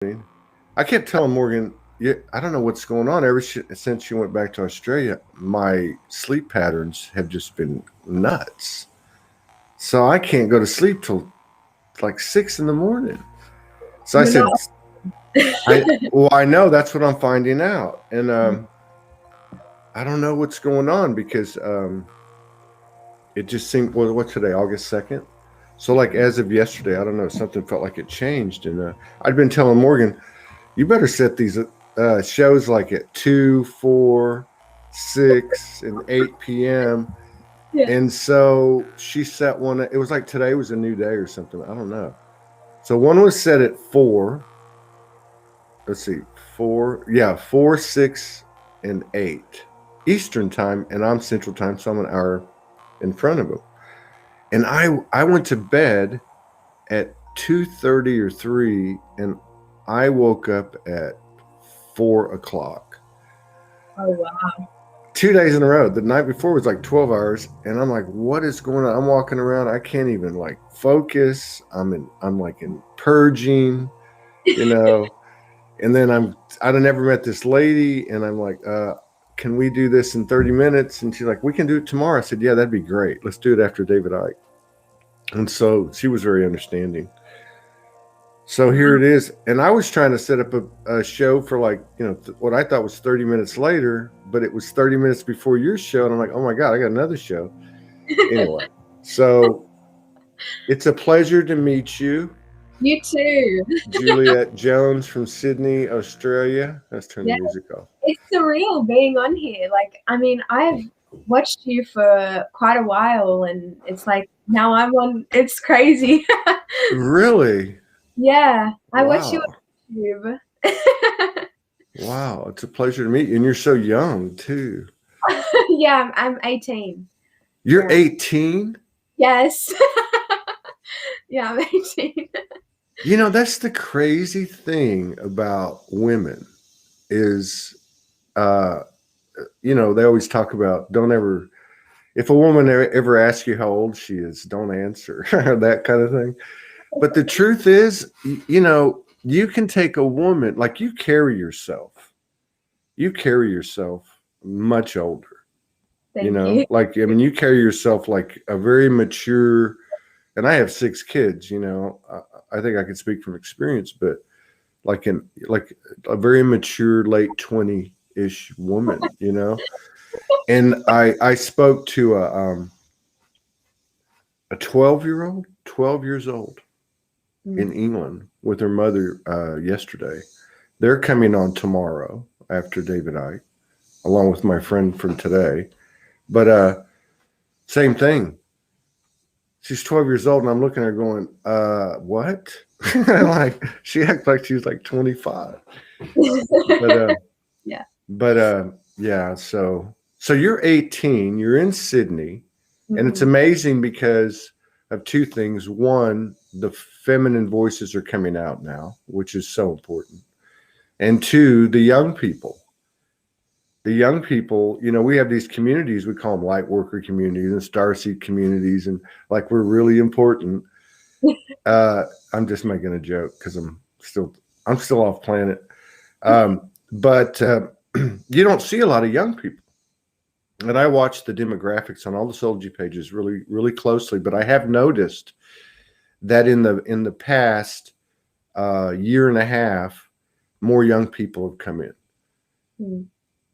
I kept telling Morgan, yeah, I don't know what's going on. Since she went back to Australia, my sleep patterns have just been nuts. So I can't go to sleep till like 6 in the morning. So I You're said, not. I know that's what I'm finding out, and I don't know what's going on because it just seemed. Well, what's today? August 2nd. So like as of yesterday, I don't know. Something felt like it changed, and I'd been telling Morgan, you better set these shows like at 2, 4, 6, and 8 p.m. Yeah. And so she set one. It was like today was a new day or something. I don't know. So one was set at 4. Let's see, 4. Yeah, 4, 6, and 8 Eastern time, and I'm Central time, so I'm an hour in front of him. And I went to bed at 2:30 or 3, and I woke up at 4 o'clock. Oh wow. 2 days in a row. The night before was like 12 hours, and I'm like, what is going on? I'm walking around, I can't even like focus. I'm like in purging, you know. And then I'd have never met this lady, and I'm like, can we do this in 30 minutes? And she's like, we can do it tomorrow. I said, yeah, that'd be great. Let's do it after David Icke. And so she was very understanding. So here it is. And I was trying to set up a show for like, what I thought was 30 minutes later, but it was 30 minutes before your show. And I'm like, oh my God, I got another show. Anyway, so it's a pleasure to meet you. You too. Juliette Jones from Sydney, Australia. Let's turn the Yeah, music off. it's surreal being on here. Like, I mean, I've watched you for quite a while, and it's like now I'm on. It's crazy. Really? Yeah, I watch you Wow. on YouTube. Wow. It's a pleasure to meet you. And you're so young, too. Yeah, I'm 18. You're Yeah. 18? Yes. Yeah, I'm 18. That's the crazy thing about women is, uh, they always talk about don't ever, if a woman ever asks you how old she is, don't answer, that kind of thing. But the truth is, you can take a woman, like you carry yourself much older. Thank you. Like, I mean, you carry yourself like a very mature, and I have 6 kids, I think I can speak from experience, but like a very mature late 20-ish woman. And I spoke to a 12 years old in Mm. England with her mother yesterday. They're coming on tomorrow after David Icke, along with my friend from today. But same thing. She's 12 years old, and I'm looking at her going, what? Like, she acts like she's like 25. But Yeah. but yeah, so you're 18, you're in Sydney, and it's Hmm. amazing because of two things. One, the feminine voices are coming out now, which is so important. And two, the young people, we have these communities, we call them light worker communities and starseed communities, and like we're really important. I'm just making a joke because I'm still off planet. But you don't see a lot of young people. And I watch the demographics on all the Soulogy pages really, really closely. But I have noticed that in the past year and a half, more young people have come in. Mm.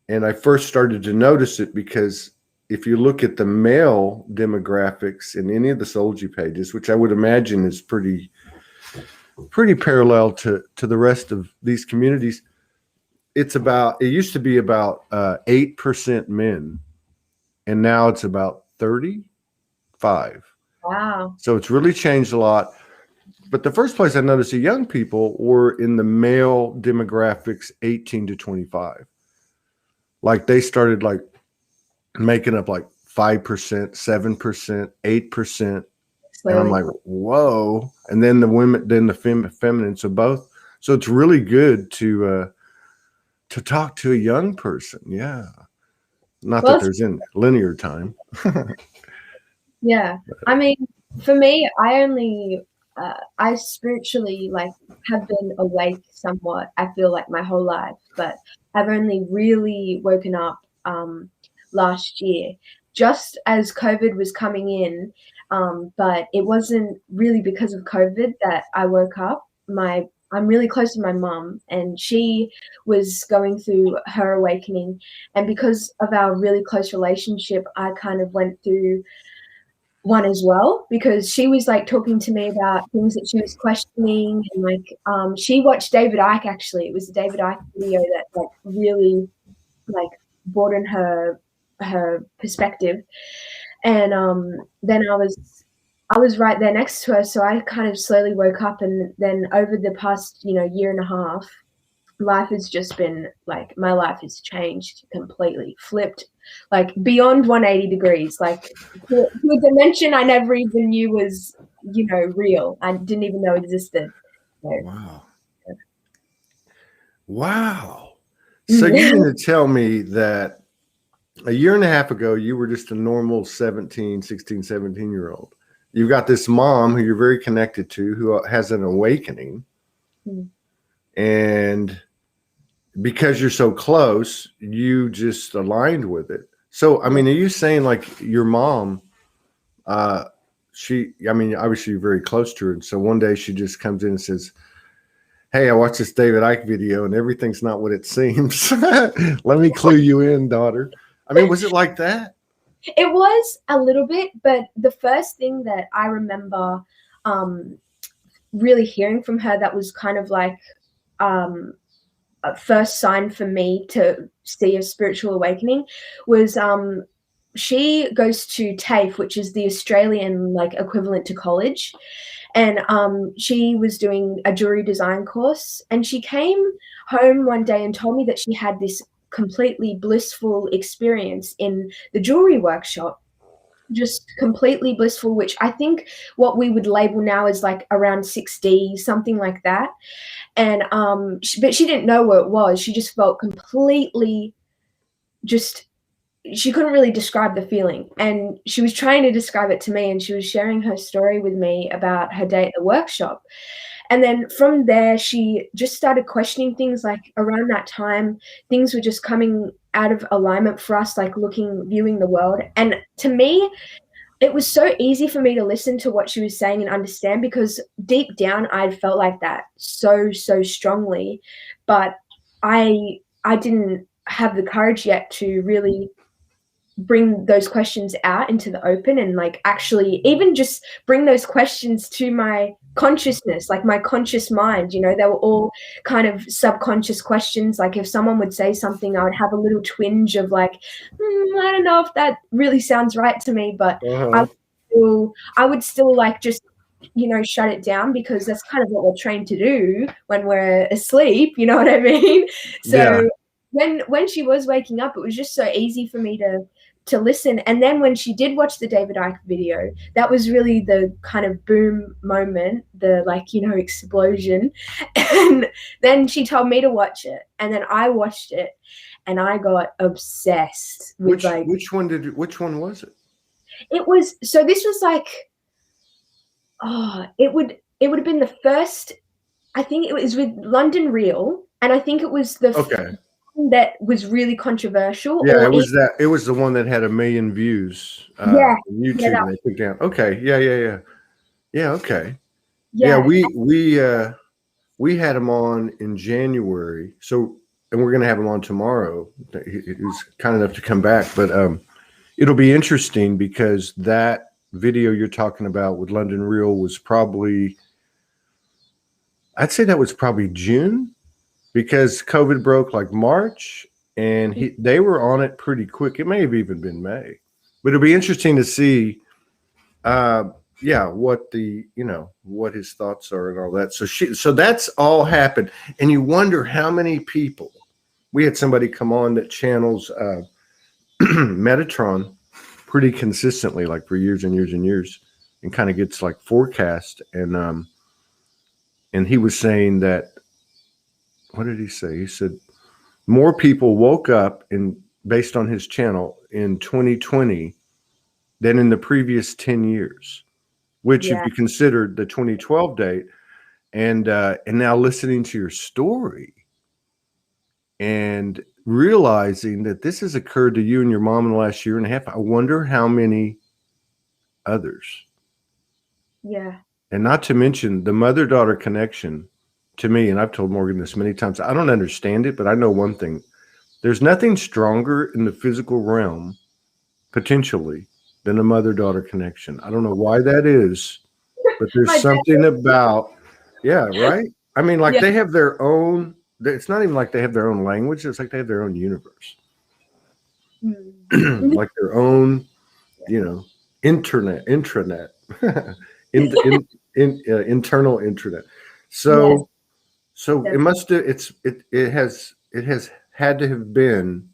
And I first started to notice it because if you look at the male demographics in any of the Soulogy pages, which I would imagine is pretty parallel to the rest of these communities, it used to be about 8% men, and now it's about 35. Wow. So it's really changed a lot. But the first place I noticed the young people were in the male demographics 18 to 25. Like they started like making up like 5%, 7%, 8%. And I'm Slowly. like, whoa. And then the women, then the feminine. So both. So it's really good to talk to a young person. Yeah. Not that Well, there's in linear time. yeah. I mean, for me, I only I spiritually like have been awake somewhat, I feel like my whole life, but I've only really woken up last year, just as COVID was coming in. But it wasn't really because of COVID that I woke up. I'm really close to my mum, and she was going through her awakening. And because of our really close relationship, I kind of went through one as well, because she was like talking to me about things that she was questioning, and like she watched David Icke. Actually, it was the David Icke video that like really like broadened her perspective. And then I was right there next to her, so I kind of slowly woke up. And then over the past year and a half, life has just been like, my life has changed completely, flipped like beyond 180 degrees, like to a dimension I never even knew was real. I didn't even know existed. So, Wow. Wow. So you mean to tell me that a year and a half ago, you were just a normal 17-year-old. You've got this mom who you're very connected to, who has an awakening. And because you're so close, you just aligned with it. So, I mean, are you saying like your mom, obviously you're very close to her. And so one day she just comes in and says, "Hey, I watched this David Icke video and everything's not what it seems. Let me clue you in, daughter." I mean, was it like that? It was a little bit, but the first thing that I remember really hearing from her that was kind of like a first sign for me to see a spiritual awakening was she goes to TAFE, which is the Australian like equivalent to college. And she was doing a jewelry design course, and she came home one day and told me that she had this completely blissful experience in the jewelry workshop, just completely blissful, which I think what we would label now as like around 6D, something like that. And but she didn't know what it was. She just felt completely just, she couldn't really describe the feeling, and she was trying to describe it to me, and she was sharing her story with me about her day at the workshop. And then from there, she just started questioning things. Like around that time, things were just coming out of alignment for us, like viewing the world. And to me, it was so easy for me to listen to what she was saying and understand, because deep down I felt like that so strongly, but I didn't have the courage yet to really bring those questions out into the open, and like actually even just bring those questions to my consciousness, like my conscious mind. They were all kind of subconscious questions. Like if someone would say something, I would have a little twinge of like, I don't know if that really sounds right to me, but I would still like just shut it down, because that's kind of what we're trained to do when we're asleep, you know what I mean? So when she was waking up, it was just so easy for me to listen. And then when she did watch the David Icke video, that was really the kind of boom moment, the explosion. And then she told me to watch it, and then I watched it, and I got obsessed with which one was it? It was, so this was like, it would have been the first, I think it was with London Real, and I think it was the that was really controversial. Yeah, it was that. It was the one that had 1 million views on YouTube, and they took down. Okay, yeah. Okay, yeah. We had him on in January, so, and we're gonna have him on tomorrow. He was kind enough to come back, but it'll be interesting because that video you're talking about with London Real was probably, I'd say that was probably June, because COVID broke like March, and they were on it pretty quick. It may have even been May, but it'll be interesting to see, what what his thoughts are and all that. So that's all happened, and you wonder how many people. We had somebody come on that channels Metatron pretty consistently, like for years and years and years, and kind of gets like forecast, and he was saying that. What did he say? He said more people woke up based on his channel in 2020 than in the previous 10 years. which if Yeah. you considered the 2012 date, and now listening to your story and realizing that this has occurred to you and your mom in the last year and a half, I wonder how many others. Yeah. And not to mention the mother-daughter connection to me, and I've told Morgan this many times, I don't understand it, but I know one thing. There's nothing stronger in the physical realm, potentially, than a mother-daughter connection. I don't know why that is, but there's My dad. something about, yeah, right? I mean, like Yeah. they have their own, it's not even like they have their own language. It's like they have their own universe, Mm. like their own, intranet, internal intranet. Yes, So it definitely. must have, it has had to have been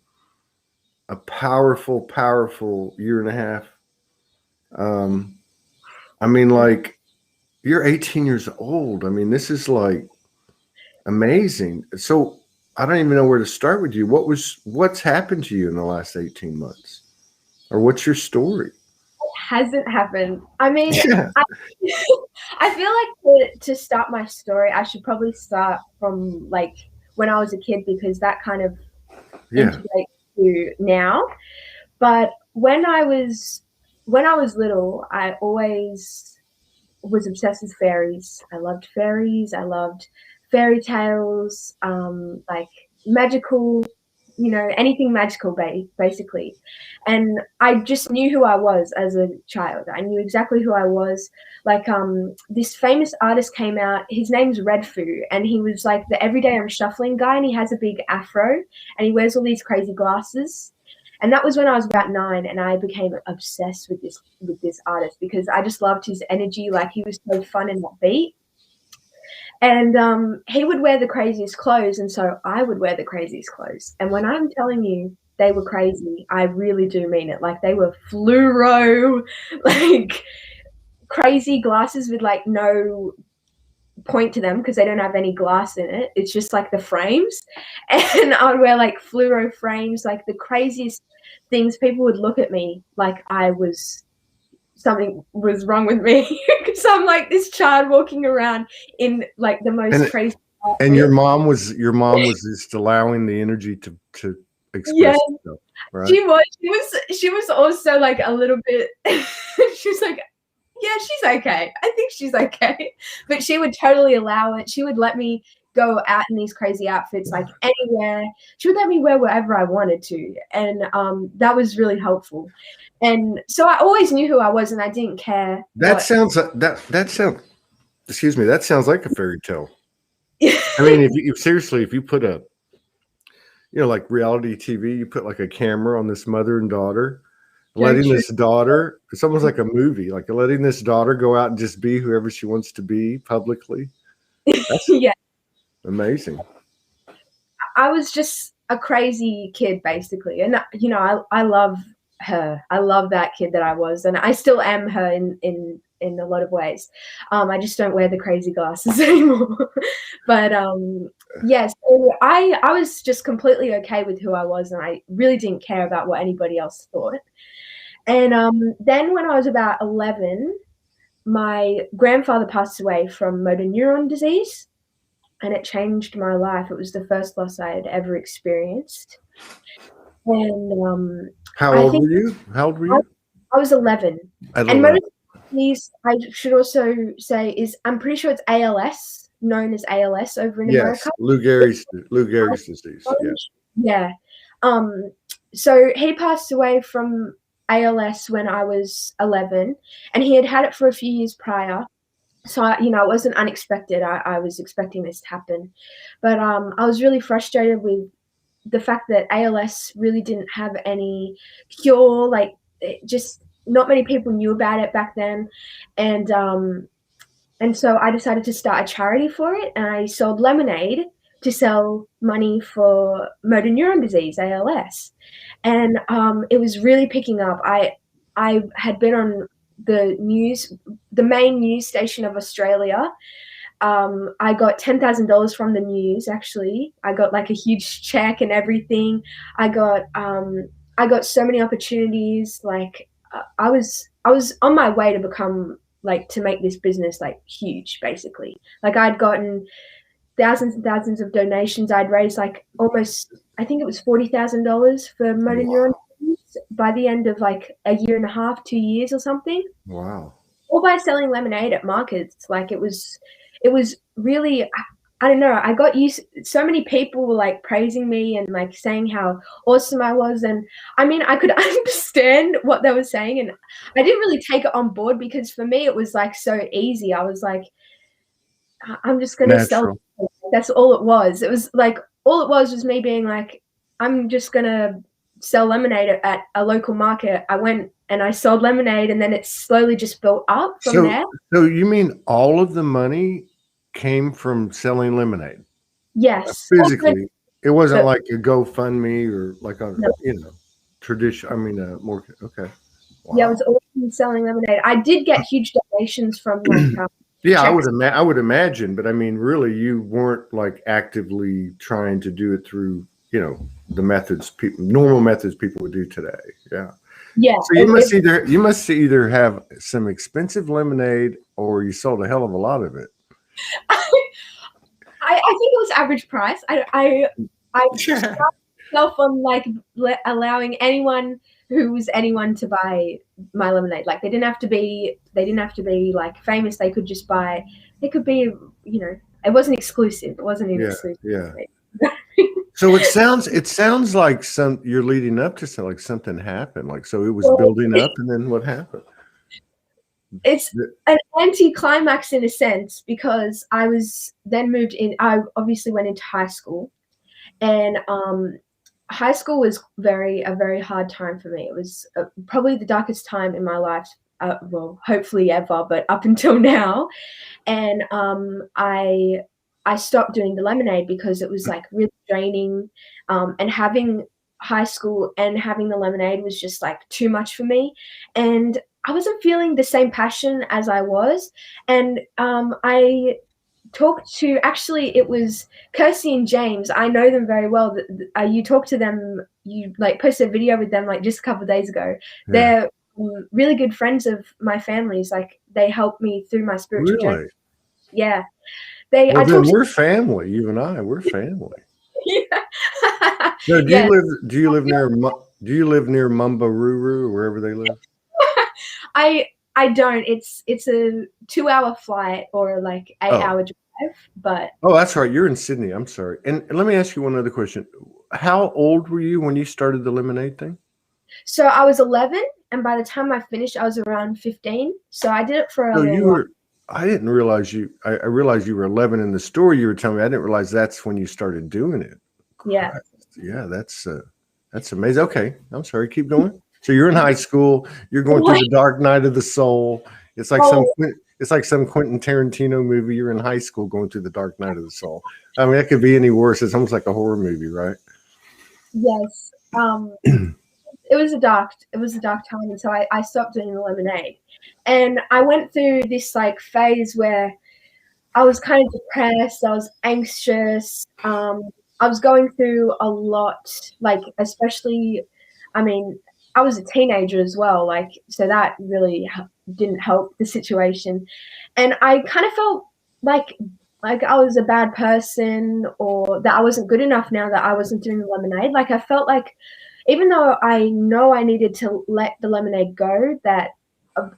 a powerful year and a half. Um, I mean, like you're 18 years old. I mean, this is like amazing. So I don't even know where to start with you. What's happened to you in the last 18 months? Or what's your story? Hasn't happened. I mean, Yeah. I, I feel like to start my story, I should probably start from like when I was a kid because that kind of Yeah. integrates to now. But when I was little, I always was obsessed with fairies. I loved fairies. I loved fairy tales, like magical, anything magical, basically. And I just knew who I was as a child. I knew exactly who I was. Like, this famous artist came out. His name's Redfoo, and he was like the everyday I'm shuffling guy, and he has a big afro, and he wears all these crazy glasses. And that was when I was about 9, and I became obsessed with this artist because I just loved his energy. Like he was so fun and upbeat, and he would wear the craziest clothes, and so I would wear the craziest clothes. And when I'm telling you they were crazy, I really do mean it. Like they were fluoro, like crazy glasses with like no point to them because they don't have any glass in it. It's just like the frames, and I would wear like fluoro frames, like the craziest things. People would look at me like something was wrong with me because I'm like this child walking around in like the most And crazy and your outfit. mom was just allowing the energy to Yeah, express itself, right? she was also like a little bit she was like, yeah, she's okay. I think she's okay. But she would totally allow it. She would let me go out in these crazy outfits, like anywhere. She would let me wear whatever I wanted to. And that was really helpful. And so I always knew who I was and I didn't care That what. sounds that sounds excuse me, that sounds like a fairy tale. I mean, if you put a like reality TV, you put like a camera on this mother and daughter, So letting true. this daughter, it's almost like a movie, like letting this daughter go out and just be whoever she wants to be publicly. That's Yeah. amazing. I was just a crazy kid basically. And I love her. I love that kid that I was, and I still am her in a lot of ways. I just don't wear the crazy glasses anymore. But yes, so I was just completely okay with who I was, and I really didn't care about what anybody else thought. And then when I was about 11, my grandfather passed away from motor neuron disease, and it changed my life. It was the first loss I had ever experienced. And How I old think were you? How old were I, you? I was 11. At And 11. motor disease, I should also say, I'm pretty sure it's ALS, known as ALS over in Yes, America. Lou Gehrig's disease. Yeah. Yeah. Um, so he passed away from ALS when I was 11, and he had had it for a few years prior. So, it wasn't unexpected. I was expecting this to happen. But I was really frustrated with the fact that ALS really didn't have any cure. Like, just not many people knew about it back then. And so I decided to start a charity for it, and I sold lemonade to sell money for motor neuron disease, ALS. And it was really picking up. I had been on the news, the main news station of Australia. I got $10,000 from the news. Actually, I got like a huge check and everything. I got so many opportunities. Like I was on my way to become like to make this business like huge, basically. Like I'd gotten thousands and thousands of donations. I'd raised like almost, I think it was $40,000 for motor neuron by the end of like a year and a half, 2 years or something. Wow. All by selling lemonade at markets. Like it was really, I don't know. I got used. So many people were like praising me and like saying how awesome I was, and I mean, I could understand what they were saying, and I didn't really take it on board because for me it was like so easy. I was like, I'm just gonna sell. That's all it was. It was like all it was me being like, I'm just gonna sell lemonade at a local market. I went and I sold lemonade, and then it slowly just built up from there. So you mean all of the money came from selling lemonade? Yes. Physically, it wasn't like a GoFundMe or like a tradition. I mean, more okay. Wow. Yeah, I was always selling lemonade. I did get huge donations from like. Yeah, I would imagine, but I mean, really, you weren't like actively trying to do it through, the methods normal methods people would do today. Yeah. Yeah. So you must either have some expensive lemonade or you sold a hell of a lot of it. I think it was average price. I myself on like allowing anyone to buy my lemonade. Like they didn't have to be like famous. They could just buy. They could be, it wasn't exclusive. It wasn't exclusive. Yeah. So it sounds like you're leading up to something happened. Like, so it was building up, and then what happened? It's an anti-climax in a sense, because I was then moved in. I obviously went into high school, and high school was a very hard time for me. It was probably the darkest time in my life. Well, hopefully ever, but up until now. And I stopped doing the lemonade because it was like really draining, and having high school and having the lemonade was just like too much for me, and I wasn't feeling the same passion as I was. And I talked to, actually it was Kirsty and James. I know them very well. You talked to them, you like posted a video with them like just a couple of days ago. Yeah. They're really good friends of my family's. Like they helped me through my spiritual journey. Yeah. We're family. You and I, we're family. Yeah. So do you live near Mumbaruru, wherever they live? I don't. It's a 2-hour flight or like 8-hour drive. But that's right. You're in Sydney. I'm sorry. And let me ask you one other question. How old were you when you started the lemonade thing? So I was 11, and by the time I finished, I was around 15. So I did it for a little while. I didn't realize you. I realized you were 11 in the story you were telling me. I didn't realize that's when you started doing it. Yeah. Yeah, that's amazing. Okay, I'm sorry. Keep going. So you're in high school. You're going through the dark night of the soul. It's like some Quentin Tarantino movie. You're in high school going through the dark night of the soul. I mean, it could be any worse. It's almost like a horror movie, right? Yes. It was a dark time, and so I stopped doing the lemonade. And I went through this like phase where I was kind of depressed. I was anxious. I was going through a lot, like especially, I mean, I was a teenager as well, like, so that really didn't help the situation. And I kind of felt like I was a bad person, or that I wasn't good enough now that I wasn't doing the lemonade. Like I felt like, even though I know I needed to let the lemonade go, that a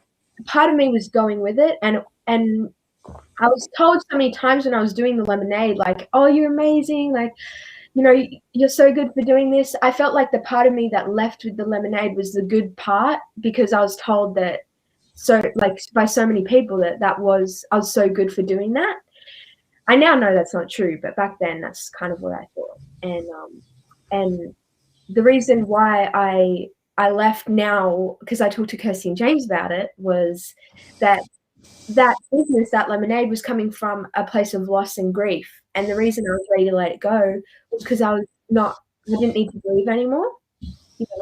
part of me was going with it. And I was told so many times when I was doing the lemonade, like, oh, you're amazing. Like, you're so good for doing this. I felt like the part of me that left with the lemonade was the good part, because I was told that, so like by so many people I was so good for doing that. I now know that's not true, but back then that's kind of what I thought. And the reason why I left now, because I talked to Kirsty and James about it, was that business, that lemonade, was coming from a place of loss and grief. And the reason I was ready to let it go was because I didn't need to grieve anymore.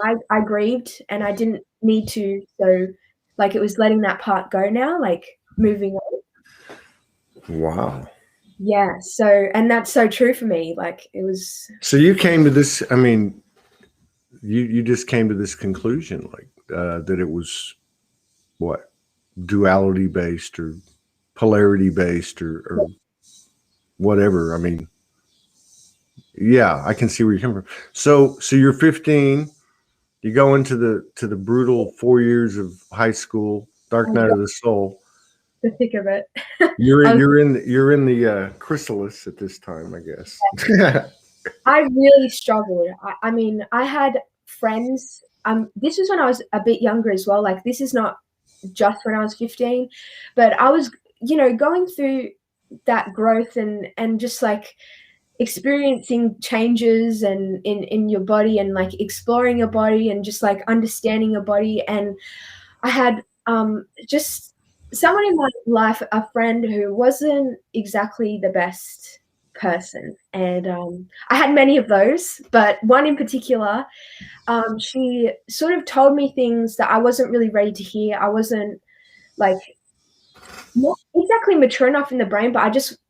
I grieved and I didn't need to. So like it was letting that part go now, like moving on. Wow. Yeah. So, and that's so true for me. Like it was. So you came to this, I mean, you just came to this conclusion, like that it was what? duality based or polarity based or whatever. I mean, yeah, I can see where you're coming from. So you're 15. You go into the brutal 4 years of high school, dark night of the soul. The thick of it. You're in the chrysalis at this time, I guess. I really struggled. I mean, I had friends. This was when I was a bit younger as well. Like, this is not just when I was 15, but I was, going through that growth and just like experiencing changes and in your body and like exploring your body and just like understanding your body. And I had just someone in my life, a friend who wasn't exactly the best person, and I had many of those, but one in particular, she sort of told me things that I wasn't really ready to hear. I wasn't like not exactly mature enough in the brain, but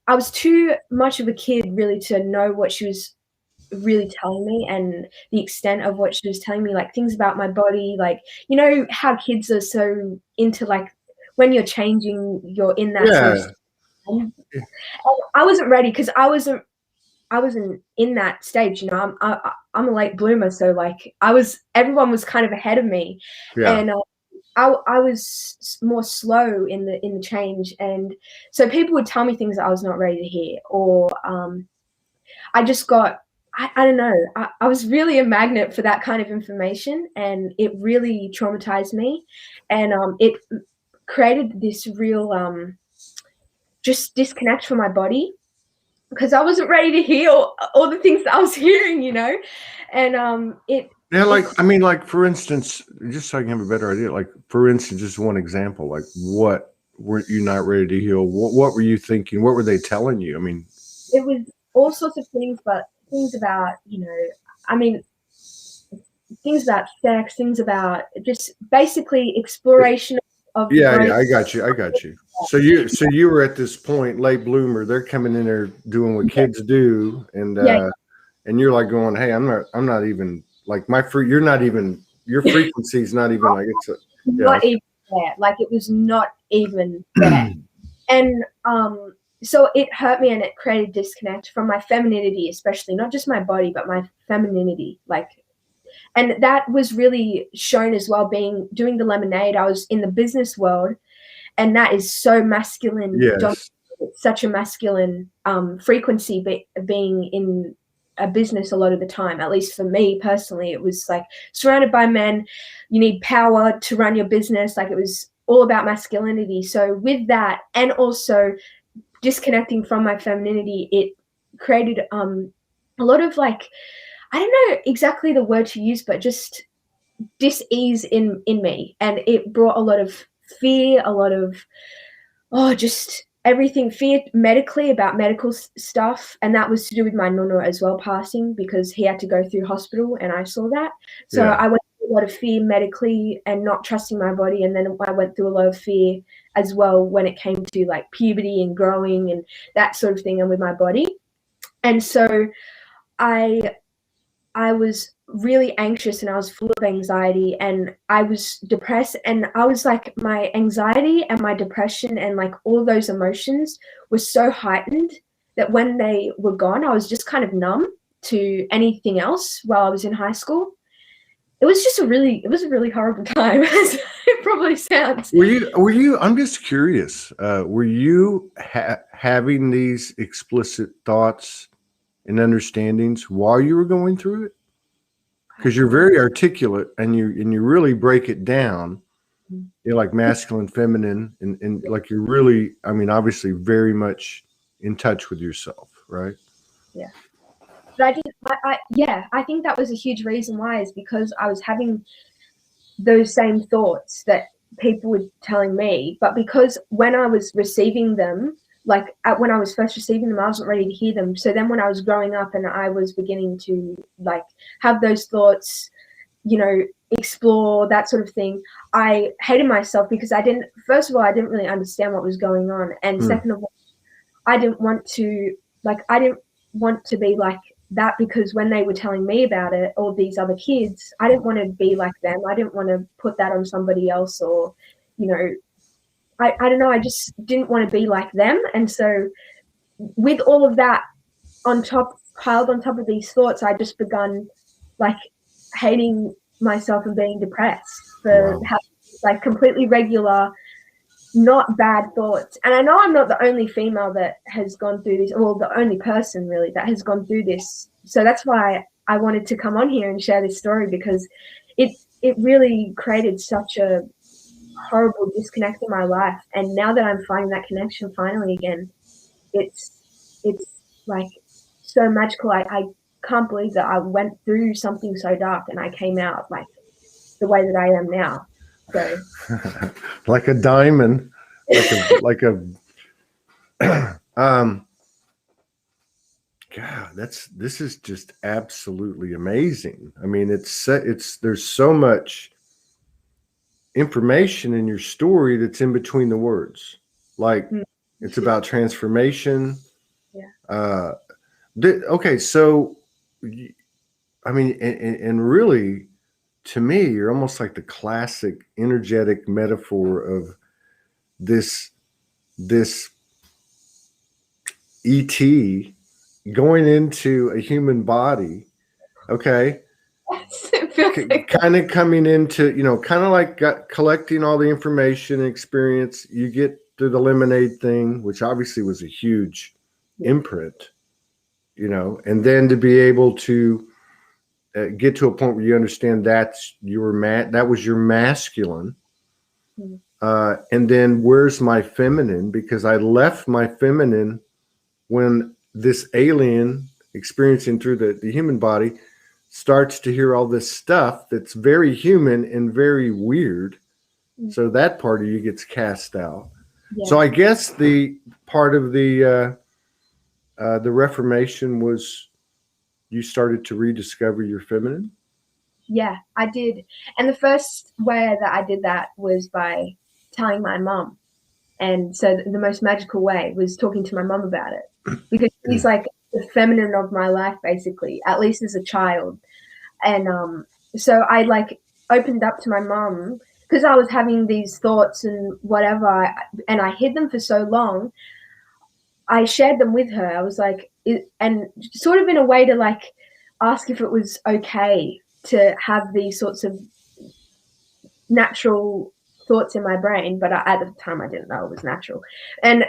I was too much of a kid really to know what she was really telling me and the extent of what she was telling me, like things about my body, like, how kids are so into, like, when you're changing, you're in that sort Yeah. of stage. I wasn't ready because I wasn't in that stage, I'm a late bloomer, so like everyone was kind of ahead of me, Yeah. and I was more slow in the change, and so people would tell me things that I was not ready to hear, or I just got I don't know, I was really a magnet for that kind of information, and it really traumatized me, and it created this real just disconnect from my body because I wasn't ready to hear all the things that I was hearing, and Yeah, like I mean, like for instance, just so I can have a better idea, like for instance, just one example, like what were you not ready to heal? What were you thinking? What were they telling you? I mean, it was all sorts of things, but things about, I mean, things about sex, things about just basically exploration of the yeah, brain. I got you. I got you. So you were at this point, late bloomer. They're coming in there doing what kids do, Yeah, and you're like going, "Hey, I'm not even like my free. You're not even your frequency's not even like it's a yeah." not even there. Like, it was not even there. And so it hurt me, and it created disconnect from my femininity, especially, not just my body, but my femininity. Like, and that was really shown as well, doing the lemonade. I was in the business world, and that is so masculine, Yes. such a masculine frequency, being in a business a lot of the time. At least for me personally, it was like surrounded by men. You need power to run your business. Like, it was all about masculinity. So with that, and also disconnecting from my femininity, it created a lot of, like, I don't know exactly the word to use, but just dis-ease in me, and it brought a lot of fear, a lot of just everything, fear medically about medical stuff, and that was to do with my nono as well passing, because he had to go through hospital, and I saw that. So Yeah. I went through a lot of fear medically and not trusting my body, and then I went through a lot of fear as well when it came to like puberty and growing and that sort of thing, and with my body. And so I I was really anxious, and I was full of anxiety, and I was depressed, and I was like, my anxiety and my depression and like all those emotions were so heightened that when they were gone, I was just kind of numb to anything else while I was in high school. It was just it was a really horrible time, as it probably sounds. Were you, I'm just curious, were you having these explicit thoughts and understandings while you were going through it? Because you're very articulate and you really break it down. You're like masculine, feminine, and like you're really, I mean, obviously very much in touch with yourself, right? Yeah. But I didn't, yeah, I think that was a huge reason why, is because I was having those same thoughts that people were telling me, but because when I was receiving them, like when I was first receiving them, I wasn't ready to hear them. So then when I was growing up and I was beginning to like have those thoughts, explore that sort of thing, I hated myself because first of all, I didn't really understand what was going on. And second of all, I didn't want to be like that, because when they were telling me about it, all these other kids, I didn't want to be like them. I didn't want to put that on somebody else, or, I don't know, I just didn't want to be like them. And so with all of that piled on top of these thoughts, I just begun like hating myself and being depressed for Wow. having like completely regular, not bad thoughts. And I know I'm not the only female that has gone through this, well, the only person really that has gone through this. So that's why I wanted to come on here and share this story, because it really created such a horrible disconnect in my life. And now that I'm finding that connection finally again, it's like so magical. I can't believe that I went through something so dark and I came out like the way that I am now. So Like a diamond, um, God, this is just absolutely amazing. I mean, there's so much information in your story that's in between the words. Like it's about transformation. yeah. Okay, so I mean, and really, to me, you're almost like the classic energetic metaphor of this ET going into a human body. Okay, kind of coming into, kind of like collecting all the information and experience. You get through the lemonade thing, which obviously was a huge imprint, and then to be able to get to a point where you understand that was your masculine. And then where's my feminine? Because I left my feminine when this alien experiencing through the human body starts to hear all this stuff that's very human and very weird. So that part of you gets cast out. Yeah. So I guess the part of the Reformation was you started to rediscover your feminine. Yeah, I did. And the first way that I did that was by telling my mom. And so the most magical way was talking to my mom about it, because she's like the feminine of my life, basically, at least as a child. And so I like opened up to my mom because I was having these thoughts and whatever, and I hid them for so long. I shared them with her. I was like, and sort of in a way to like ask if it was okay to have these sorts of natural thoughts in my brain, but at the time I didn't know it was natural. And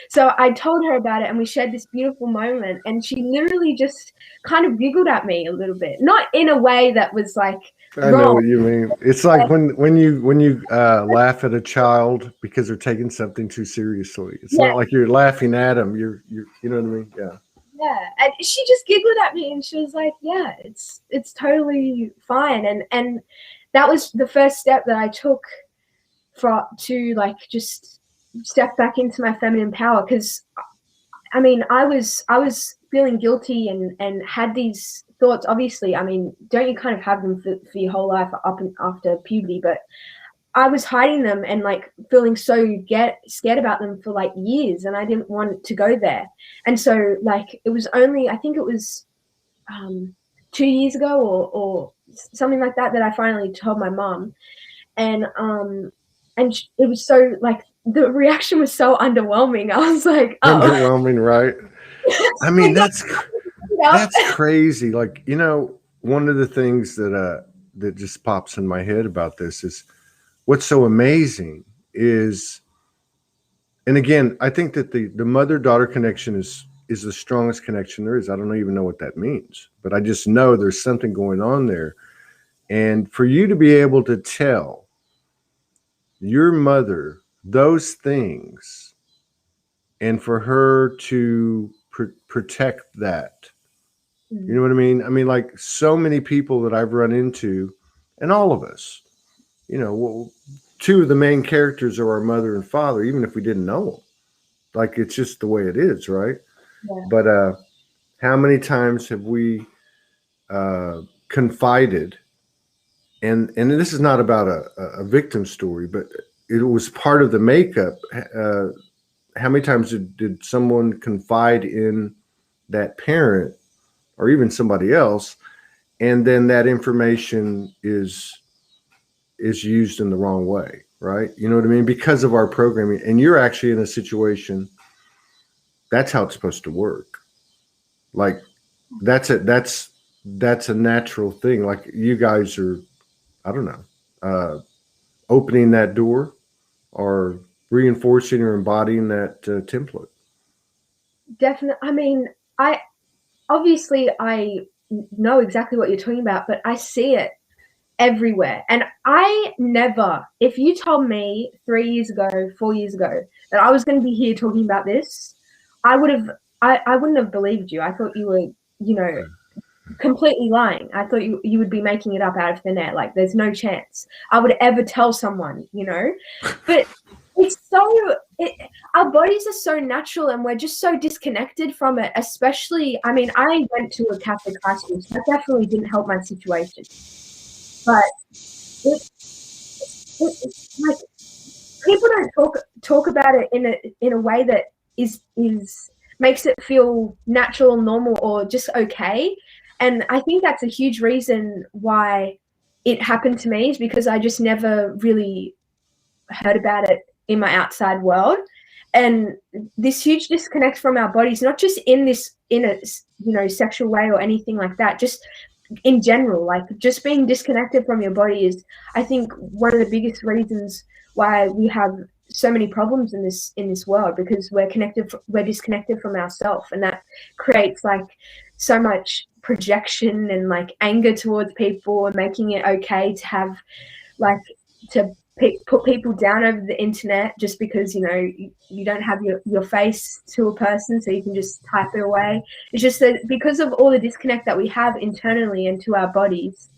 so I told her about it, and we shared this beautiful moment, and she literally just kind of giggled at me a little bit, not in a way that was like I know what you mean. It's like when you laugh at a child because they're taking something too seriously. It's not like you're laughing at them. You're you know what I mean? Yeah. Yeah, and she just giggled at me, and she was like, "Yeah, it's totally fine." And that was the first step that I took to like just step back into my feminine power, because I mean I was feeling guilty and had these thoughts. Obviously, I mean, don't you kind of have them for your whole life up and after puberty? But I was hiding them and like feeling so scared about them for like years, and I didn't want to go there. And so like it was only, I think it was 2 years ago or something like that I finally told my mom. And it was so like the reaction was so underwhelming. I was like, oh. Underwhelming, right? I mean, that's crazy. Like, one of the things that just pops in my head about this is what's so amazing is, and again, I think that the mother-daughter connection is the strongest connection there is. I don't even know what that means, but I just know there's something going on there. And for you to be able to tell your mother those things, and for her to protect that, you know what I mean? I mean, like so many people that I've run into, and all of us, two of the main characters are our mother and father, even if we didn't know them. Like, it's just the way it is, right? Yeah. But how many times have we confided, and this is not about a victim story, but it was part of the makeup. How many times did someone confide in that parent or even somebody else, and then that information is used in the wrong way? right? You know what I mean? Because of our programming. And you're actually in a situation, that's how it's supposed to work. Like that's a natural thing. Like you guys are, I don't know, opening that door or reinforcing or embodying that template. Definitely. I mean, I obviously I know exactly what you're talking about, but I see it everywhere. And I never, if you told me 3 years ago, 4 years ago, that I was going to be here talking about this, I would have, I wouldn't have believed you. I thought you were, you know, completely lying. I thought you would be making it up out of thin air. Like there's no chance I would ever tell someone, you know, but it's so, our bodies are so natural and we're just so disconnected from it, especially, I mean, I went to a Catholic high school, so that definitely didn't help my situation. But like people don't talk about it in a way that is makes it feel natural, normal, or just okay. And I think that's a huge reason why it happened to me, is because I just never really heard about it in my outside world. And this huge disconnect from our bodies, not just in a sexual way or anything like that, just in general, like just being disconnected from your body is, I think, one of the biggest reasons why we have so many problems in this world, because we're disconnected from ourselves, and that creates like so much projection and like anger towards people, and making it okay to have like to put people down over the internet just because you don't have your face to a person, so you can just type it away. It's just that because of all the disconnect that we have internally and to our bodies,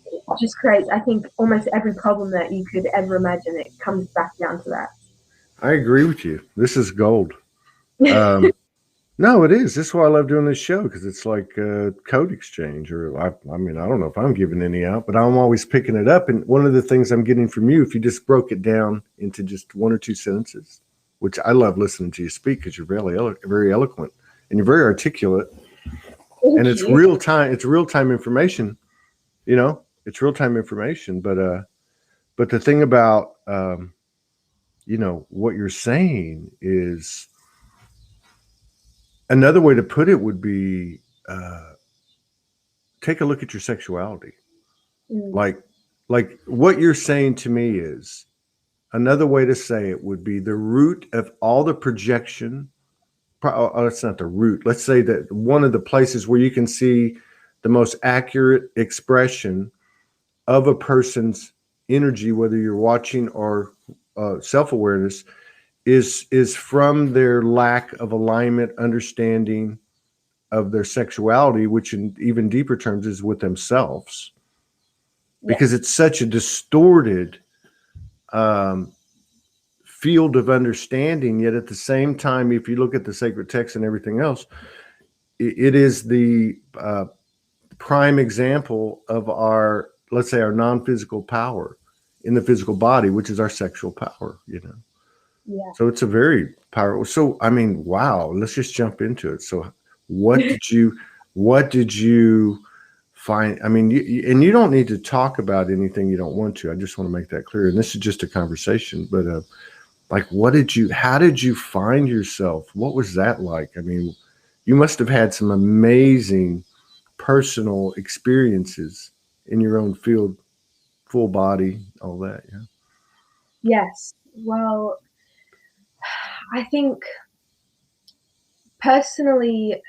it just creates, I think, almost every problem that you could ever imagine. It comes back down to that. I agree with you. This is gold. No, it is. This is why I love doing this show, because it's like code exchange. Or I mean, I don't know if I'm giving any out, but I'm always picking it up. And one of the things I'm getting from you, if you just broke it down into just one or two sentences, which I love listening to you speak, because you're very eloquent and you're very articulate, and it's real time. It's real time information. You know, it's real time information. But the thing about what you're saying is, another way to put it would be, take a look at your sexuality. Like what you're saying to me is, another way to say it would be the root of all the projection. It's not the root. Let's say that one of the places where you can see the most accurate expression of a person's energy, whether you're watching or self-awareness, is from their lack of alignment, understanding of their sexuality, which in even deeper terms is with themselves, because it's such a distorted field of understanding. Yet at the same time, if you look at the sacred text and everything else, it is the prime example of our, let's say, our non-physical power in the physical body, which is our sexual power, So it's a very powerful. So, I mean, wow, let's just jump into it. So what did you find? I mean, and you don't need to talk about anything you don't want to. I just want to make that clear. And this is just a conversation, but like, how did you find yourself? What was that like? I mean, you must have had some amazing personal experiences in your own field, full body, all that. Yeah. Yes. Well, I think personally,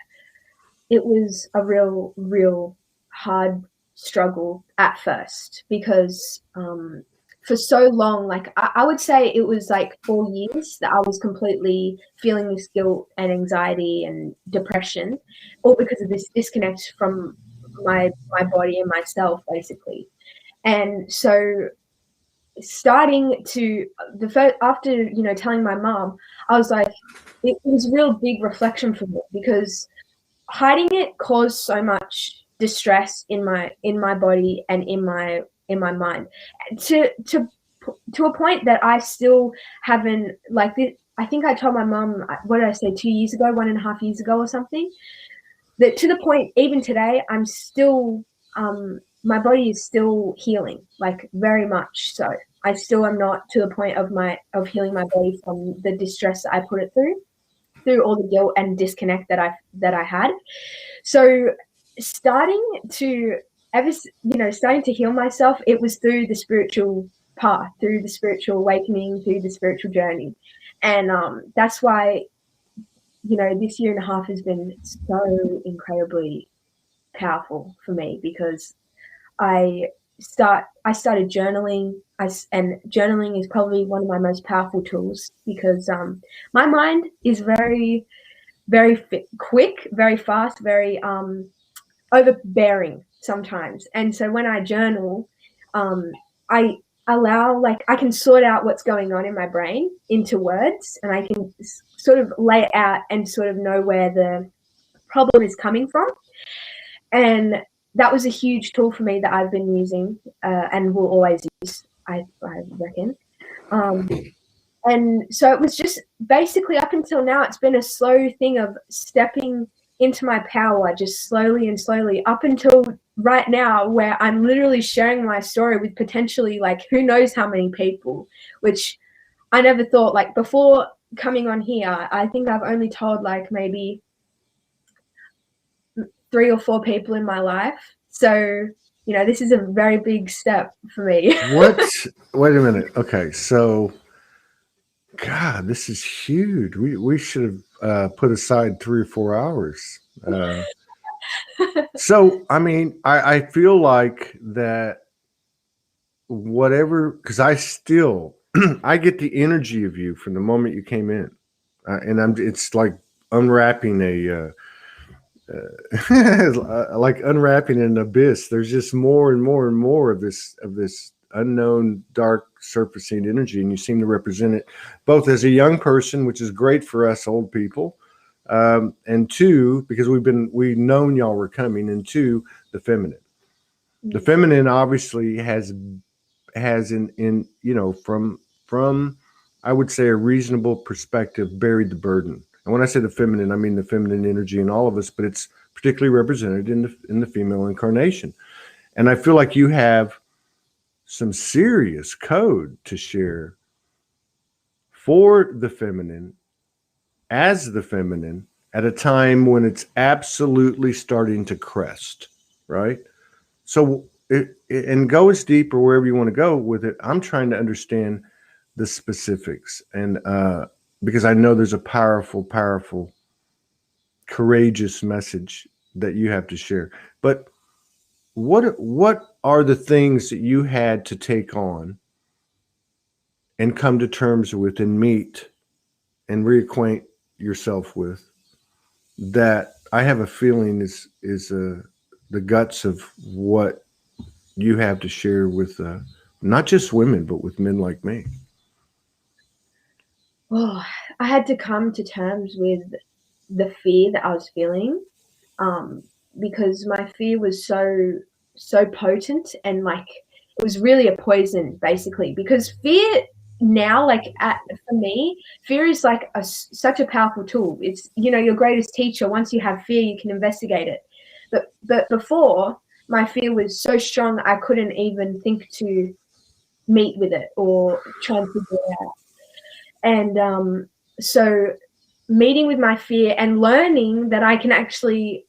it was a real hard struggle at first, because for so long, like I would say it was like 4 years that I was completely feeling this guilt and anxiety and depression, all because of this disconnect from my body and myself, basically. And so starting to the first, after telling my mom, I was like, it was a real big reflection for me, because hiding it caused so much distress in my body and in my mind, to a point that I still haven't, like, I think I told my mom, what did I say, 2 years ago, 1.5 years ago or something, that to the point even today I'm still my body is still healing, like very much so. I still am not to the point of healing my body from the distress that I put it through all the guilt and disconnect that I had. So starting to heal myself, it was through the spiritual path, through the spiritual awakening, through the spiritual journey. And that's why, this year and a half has been so incredibly powerful for me, because I started journaling, and journaling is probably one of my most powerful tools, because my mind is very, very quick, very fast, very overbearing sometimes. And so when I journal, I allow, like, I can sort out what's going on in my brain into words, and I can sort of lay it out and sort of know where the problem is coming from. And that was a huge tool for me that I've been using and will always use, I reckon. And so it was just basically, up until now, it's been a slow thing of stepping into my power, just slowly and slowly, up until right now, where I'm literally sharing my story with potentially, like, who knows how many people, which I never thought, like, before coming on here, I think I've only told like maybe 3 or 4 people in my life. So, this is a very big step for me. What? Wait a minute. Okay, so, God, this is huge. We should have put aside 3 or 4 hours. So, I mean, I feel like that whatever, because I still I get the energy of you from the moment you came in, and it's like unwrapping like unwrapping an abyss. There's just more and more and more of this unknown dark surfacing energy, and you seem to represent it both as a young person, which is great for us old people, and 2, because we've known y'all were coming, and 2, the feminine. The feminine obviously has in from I would say a reasonable perspective buried the burden. And when I say the feminine, I mean the feminine energy in all of us, but it's particularly represented in the female incarnation. And I feel like you have some serious code to share for the feminine, as the feminine, at a time when it's absolutely starting to crest, right? So, and go as deep or wherever you want to go with it. I'm trying to understand the specifics, and because I know there's a powerful, courageous message that you have to share. But what are the things that you had to take on and come to terms with and meet and reacquaint yourself with, that I have a feeling is the guts of what you have to share with not just women, but with men like me? Oh, I had to come to terms with the fear that I was feeling, because my fear was so potent, and like it was really a poison, basically. Because fear now, like for me, fear is like such a powerful tool. It's your greatest teacher. Once you have fear, you can investigate it. But before, my fear was so strong, I couldn't even think to meet with it or try and figure it out. And so meeting with my fear and learning that I can actually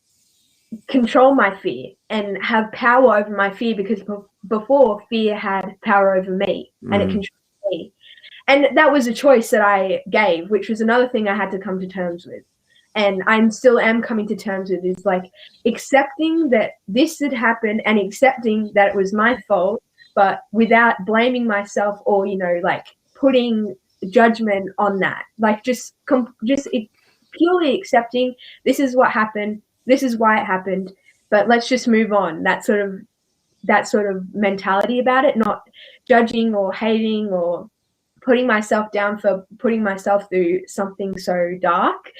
control my fear and have power over my fear, because before, fear had power over me and it controlled me. And that was a choice that I gave, which was another thing I had to come to terms with. And I still am coming to terms with, is like accepting that this had happened and accepting that it was my fault, but without blaming myself or, like putting judgment on that. Like just purely accepting this is what happened, this is why it happened, but let's just move on. That sort of mentality about it, not judging or hating or putting myself down for putting myself through something so dark.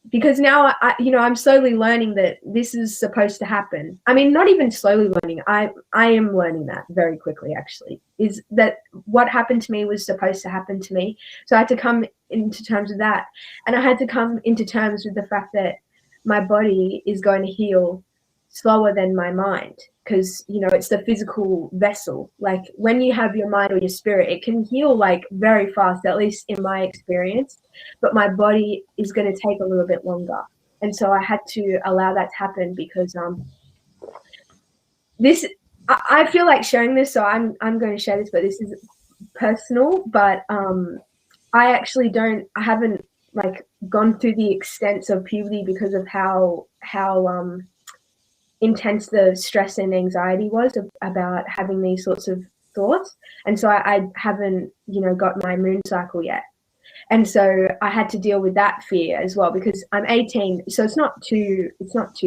Because now I'm slowly learning that this is supposed to happen. I mean, not even slowly learning. I am learning that very quickly, actually, is that what happened to me was supposed to happen to me. So I had to come into terms with that. And I had to come into terms with the fact that my body is going to heal slower than my mind, because you know it's the physical vessel. Like when you have your mind or your spirit, it can heal like very fast, at least in my experience, but my body is going to take a little bit longer. And so I had to allow that to happen, because this I feel like sharing this, so I'm going to share this, but this is personal. But I haven't like gone through the extents of puberty because of how intense the stress and anxiety was about having these sorts of thoughts. And so I haven't, you know, got my moon cycle yet. And so I had to deal with that fear as well, because I'm 18, so it's not too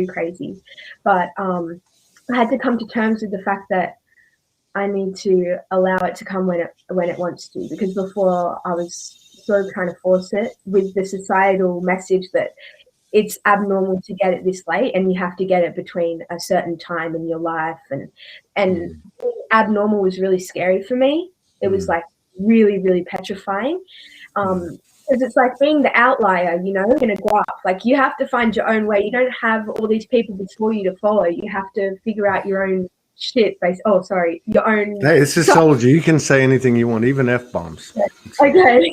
crazy. But I had to come to terms with the fact that I need to allow it to come when it wants to, because before I was sort of trying to force it with the societal message that it's abnormal to get it this late, and you have to get it between a certain time in your life. And abnormal was really scary for me. It was like really, really petrifying. Because it's like being the outlier, you know, in a graph. Like you have to find your own way. You don't have all these people before you to follow. You have to figure out your own shit. Your own. Hey, this is Soulogy. You can say anything you want, even F-bombs. Okay.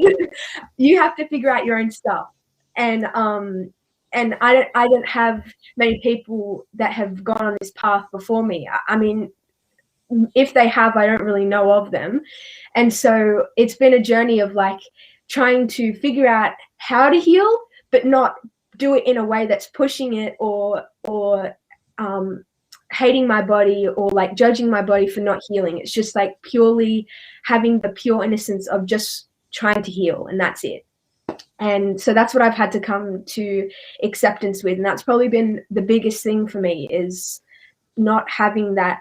You have to figure out your own stuff. And I don't have many people that have gone on this path before me. I mean, if they have, I don't really know of them. And so it's been a journey of like trying to figure out how to heal, but not do it in a way that's pushing it or hating my body or like judging my body for not healing. It's just like purely having the pure innocence of just trying to heal, and that's it. And so that's what I've had to come to acceptance with. And that's probably been the biggest thing for me, is not having that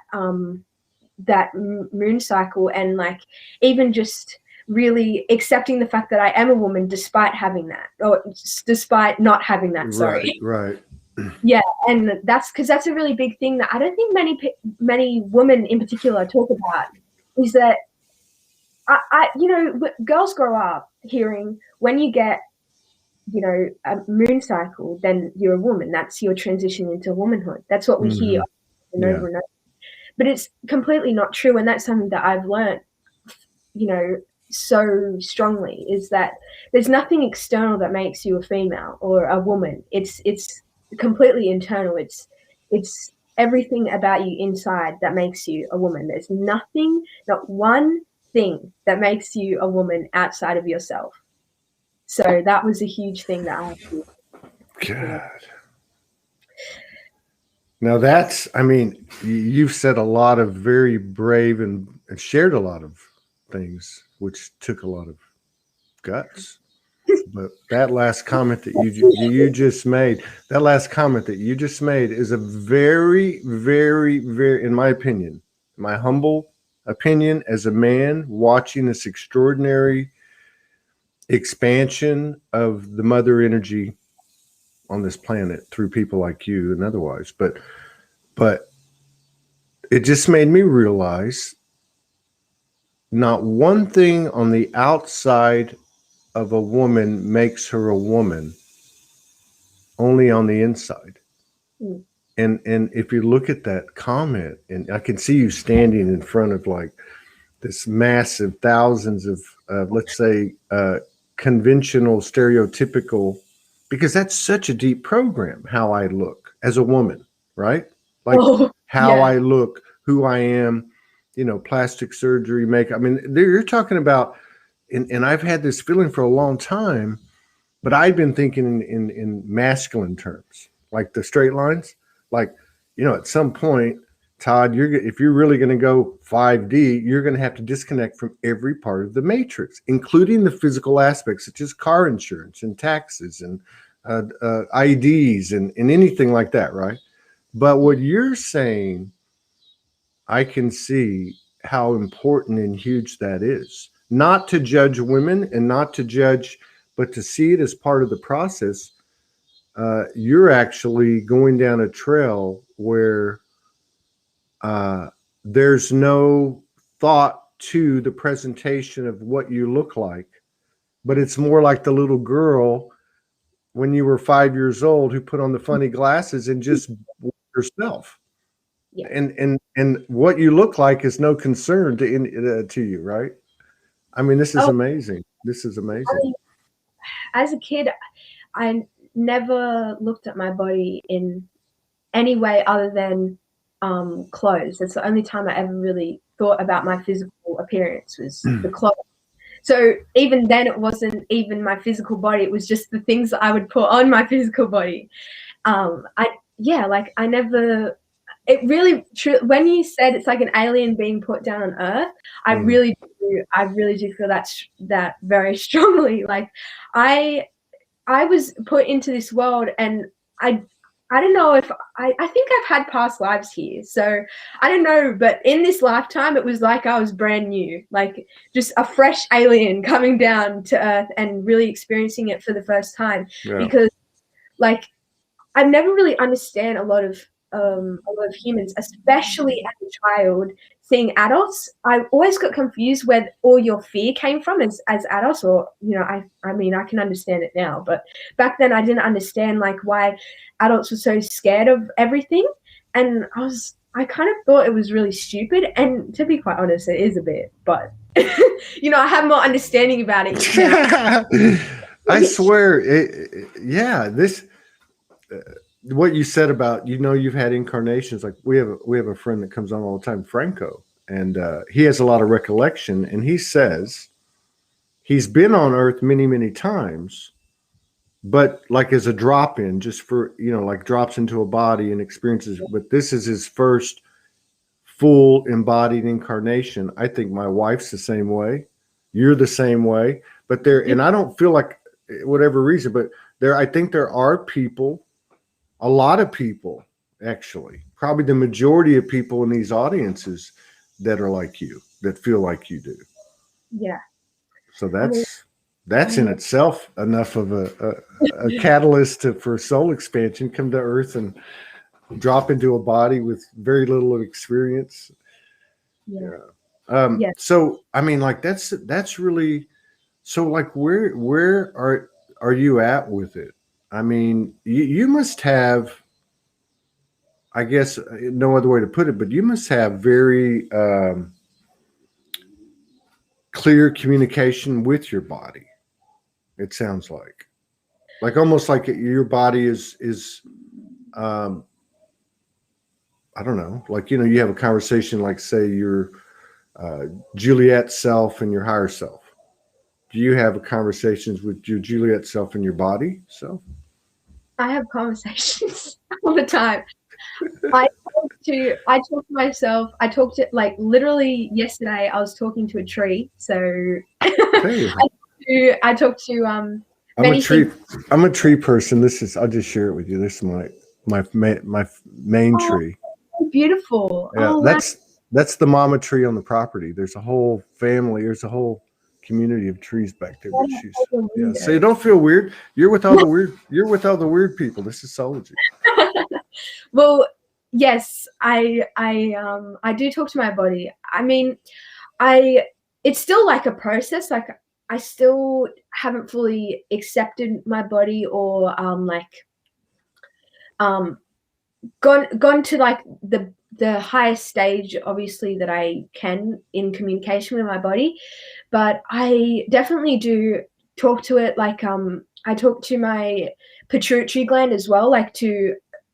moon cycle, and like even just really accepting the fact that I am a woman despite having that, or despite not having that. Sorry. Right. Yeah, and that's because that's a really big thing that I don't think many women in particular talk about, is that I you know, girls grow up hearing when you get, you know, a moon cycle, then you're a woman. That's your transition into womanhood. That's what we hear over and over. But it's completely not true, and that's something that I've learned, you know, so strongly, is that there's nothing external that makes you a female or a woman. It's completely internal. It's everything about you inside that makes you a woman. There's nothing, not one thing that makes you a woman outside of yourself. So that was a huge thing that I had to. God. Now that's, I mean, you've said a lot of very brave and shared a lot of things, which took a lot of guts. But that last comment that you just made, is a very, very, very, in my opinion, my humble opinion as a man watching this extraordinary expansion of the mother energy on this planet through people like you and otherwise. But it just made me realize not one thing on the outside of a woman makes her a woman, only on the inside. And if you look at that comment, and I can see you standing in front of like this massive thousands of let's say conventional, stereotypical, because that's such a deep program, how I look as a woman, right? Like how I look, who I am, you know, plastic surgery, makeup. I mean, you're talking about, and I've had this feeling for a long time, but I've been thinking in masculine terms, like the straight lines. Like, you know, at some point, Todd, if you're really going to go 5D, you're going to have to disconnect from every part of the matrix, including the physical aspects, such as car insurance and taxes and IDs and anything like that, right? But what you're saying, I can see how important and huge that is. Not to judge women and not to judge, but to see it as part of the process. You're actually going down a trail where there's no thought to the presentation of what you look like, but it's more like the little girl when you were 5 years old who put on the funny glasses and just yourself. Yeah. And what you look like is no concern to you, right? I mean, this is Oh, amazing. This is I amazing. mean, as a kid, I never looked at my body in any way other than clothes. That's the only time I ever really thought about my physical appearance was the clothes. So even then, it wasn't even my physical body. It was just the things that I would put on my physical body. I never. It really true. When you said it's like an alien being put down on Earth, I really do feel that very strongly. Like I was put into this world, and I don't know if I think I've had past lives here, so I don't know, but in this lifetime it was like I was brand new, like just a fresh alien coming down to Earth and really experiencing it for the first time. Yeah. Because like I've never really understand a lot of humans, especially as a child, seeing adults. I always got confused where all your fear came from as adults, or I mean, I can understand it now, but back then I didn't understand like why adults were so scared of everything, and I kind of thought it was really stupid. And to be quite honest, it is a bit, but I have more understanding about it now. I swear, yeah. This what you said about you've had incarnations. Like we have a friend that comes on all the time, Franco, and he has a lot of recollection, and he says he's been on Earth many times, but like as a drop in, just for like drops into a body and experiences. But this is his first full embodied incarnation. I think my wife's the same way. You're the same way. But and I don't feel like whatever reason, but I think there are people, a lot of people actually, probably the majority of people in these audiences that are like you, that feel like you do. Yeah. So that's in itself enough of a catalyst for soul expansion. Come to Earth and drop into a body with very little experience. Yeah. So I mean, like that's really so. Like, where are you at with it? I mean, you must have. I guess no other way to put it, but you must have very clear communication with your body. It sounds like almost like your body is um, I don't know, like you have a conversation, like say your Juliette self and your higher self. Do you have conversations with your Juliette self and your body self? I have conversations all the time. I talk to myself. I talked to, like, literally yesterday I was talking to a tree. So Hey, I talk to I'm many a tree. things. I'm a tree person. I'll just share it with you. This is my main Oh, tree. beautiful. Yeah, Oh, wow. that's the mama tree on the property. There's a whole family. There's a whole community of trees back there. But yeah. So you don't feel weird. You're with all the weird. You're with all the weird people. This is Soulogy. Well, yes, I do talk to my body. I mean, it's still like a process. Like I still haven't fully accepted my body, or gone to like the highest stage, obviously, that I can in communication with my body. But I definitely do talk to it. Like I talk to my pituitary gland as well, like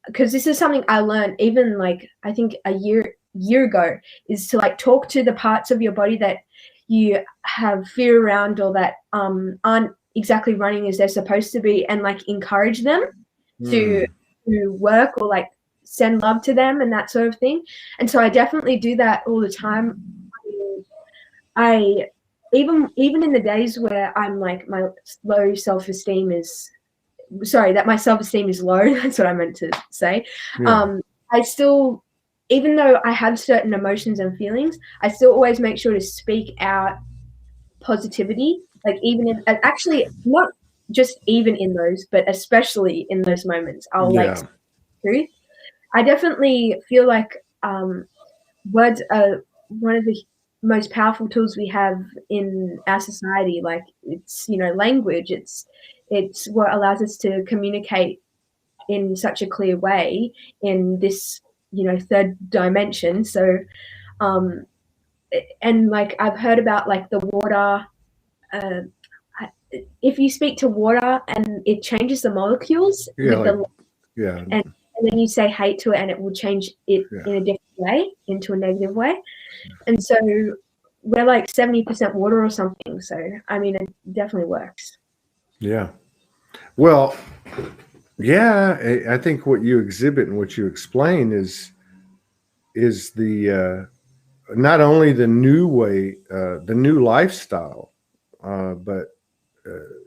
because this is something I learned even like I think a year ago, is to like talk to the parts of your body that you have fear around, or that aren't exactly running as they're supposed to be, and like encourage them to work, or like send love to them and that sort of thing. And so I definitely do that all the time. I even in the days where I'm like my self-esteem is low, that's what I meant to say. Yeah. I still, even though I have certain emotions and feelings, I still always make sure to speak out positivity, like even in, actually not just even in those, but especially in those moments, I'll like speak truth. I definitely feel like words are one of the most powerful tools we have in our society. Like it's language. It's what allows us to communicate in such a clear way in this, third dimension. So, and like I've heard about like the water, uh, if you speak to water and it changes the molecules Yeah, with like, the, yeah, and then you say hate to it and it will change it yeah, in a different way, into a negative way. And so we're like 70% water or something. So, I mean, it definitely works. yeah. Well, yeah, I think what you exhibit and what you explain is the not only the new way, the new lifestyle, but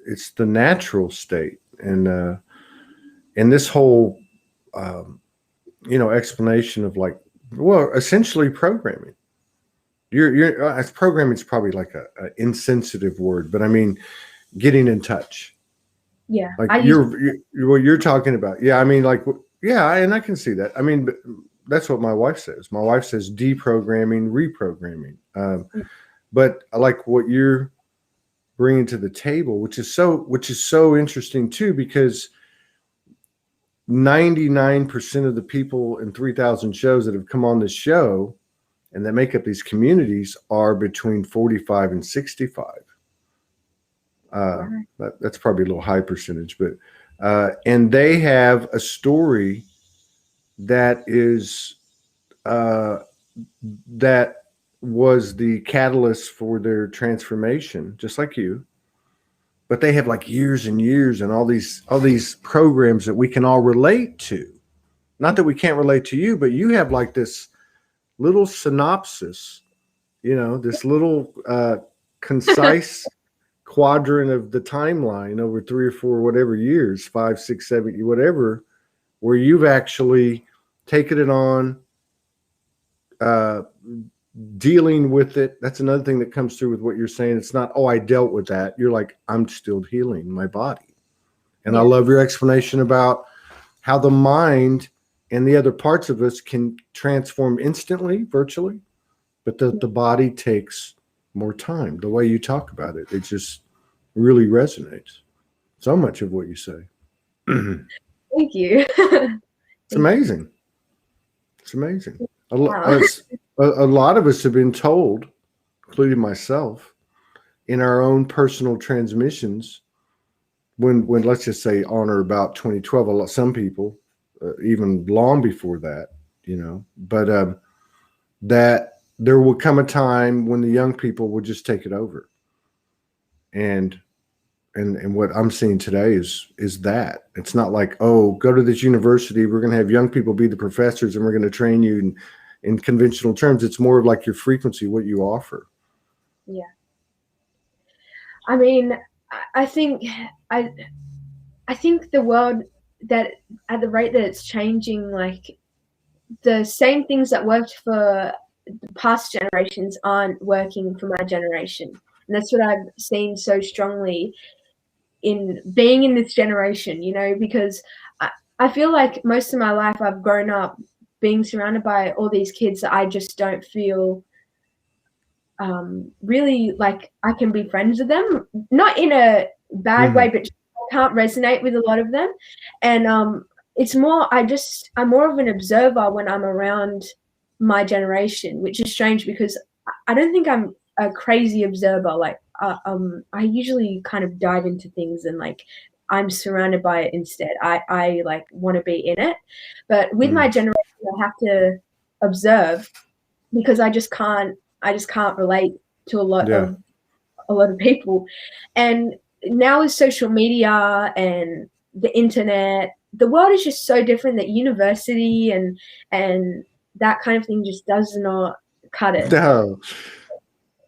it's the natural state, and this whole um, explanation of like, well, essentially programming. You're programming is probably like a insensitive word, but I mean getting in touch. Yeah. Like what you're talking about. Yeah, I mean, like, yeah, and I can see that. I mean, but that's what my wife says. My wife says deprogramming, reprogramming. But I like what you're bringing to the table, which is so interesting too, because 99% of the people in 3,000 shows that have come on this show and that make up these communities are between 45 and 65. That's probably a little high percentage, but and they have a story that is that was the catalyst for their transformation, just like you. But they have like years and years and all these programs that we can all relate to. Not that we can't relate to you, but you have like this little synopsis, this little concise quadrant of the timeline over 3 or 4, whatever years, 5, 6, 7, whatever, where you've actually taken it on, uh, dealing with it. That's another thing that comes through with what you're saying. It's not, oh, I dealt with that. You're like, I'm still healing my body. And I love your explanation about how the mind and the other parts of us can transform instantly, virtually, but the body takes more time. The way you talk about it, it just really resonates. So much of what you say. Thank you. It's amazing. It's amazing. Wow. A lot of us have been told, including myself, in our own personal transmissions, when let's just say on or about 2012, some people, even long before that, but that there will come a time when the young people will just take it over. And what I'm seeing today is that it's not like, oh, go to this university, we're going to have young people be the professors and we're going to train you in conventional terms. It's more of like your frequency, what you offer. Yeah. I mean, I think I think the world, that at the rate that it's changing, like the same things that worked for past generations aren't working for my generation. And that's what I've seen so strongly in being in this generation, because I feel like most of my life I've grown up being surrounded by all these kids that I just don't feel really like I can be friends with them, not in a bad way, but I can't resonate with a lot of them. And it's more, I'm more of an observer when I'm around my generation, which is strange because I don't think I'm a crazy observer. Like I usually kind of dive into things and like I'm surrounded by it instead. I like want to be in it, but with my generation I have to observe because I just can't relate to a lot of people. And now with social media and the internet, the world is just so different that university and that kind of thing just does not cut it. No.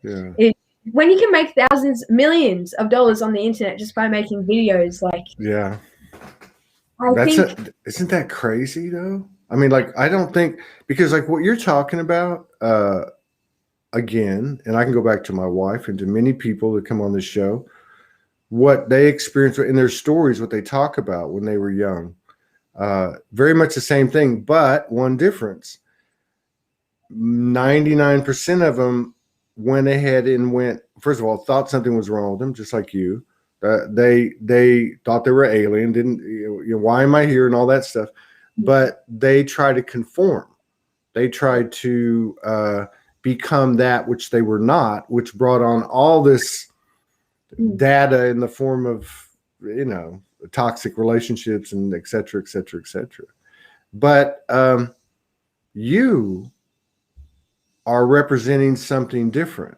Yeah. When you can make thousands, millions of dollars on the internet just by making videos, like, Yeah. I think Isn't that crazy though? I mean, like, I don't think, because like what you're talking about, again, and I can go back to my wife and to many people that come on this show, what they experience in their stories, what they talk about when they were young, very much the same thing, but one difference. 99% of them went ahead and first of all, thought something was wrong with them, just like you. They thought they were alien. Didn't why am I here and all that stuff? But they try to conform. They tried to become that which they were not, which brought on all this data in the form of toxic relationships and et cetera, et cetera, et cetera. But you are representing something different.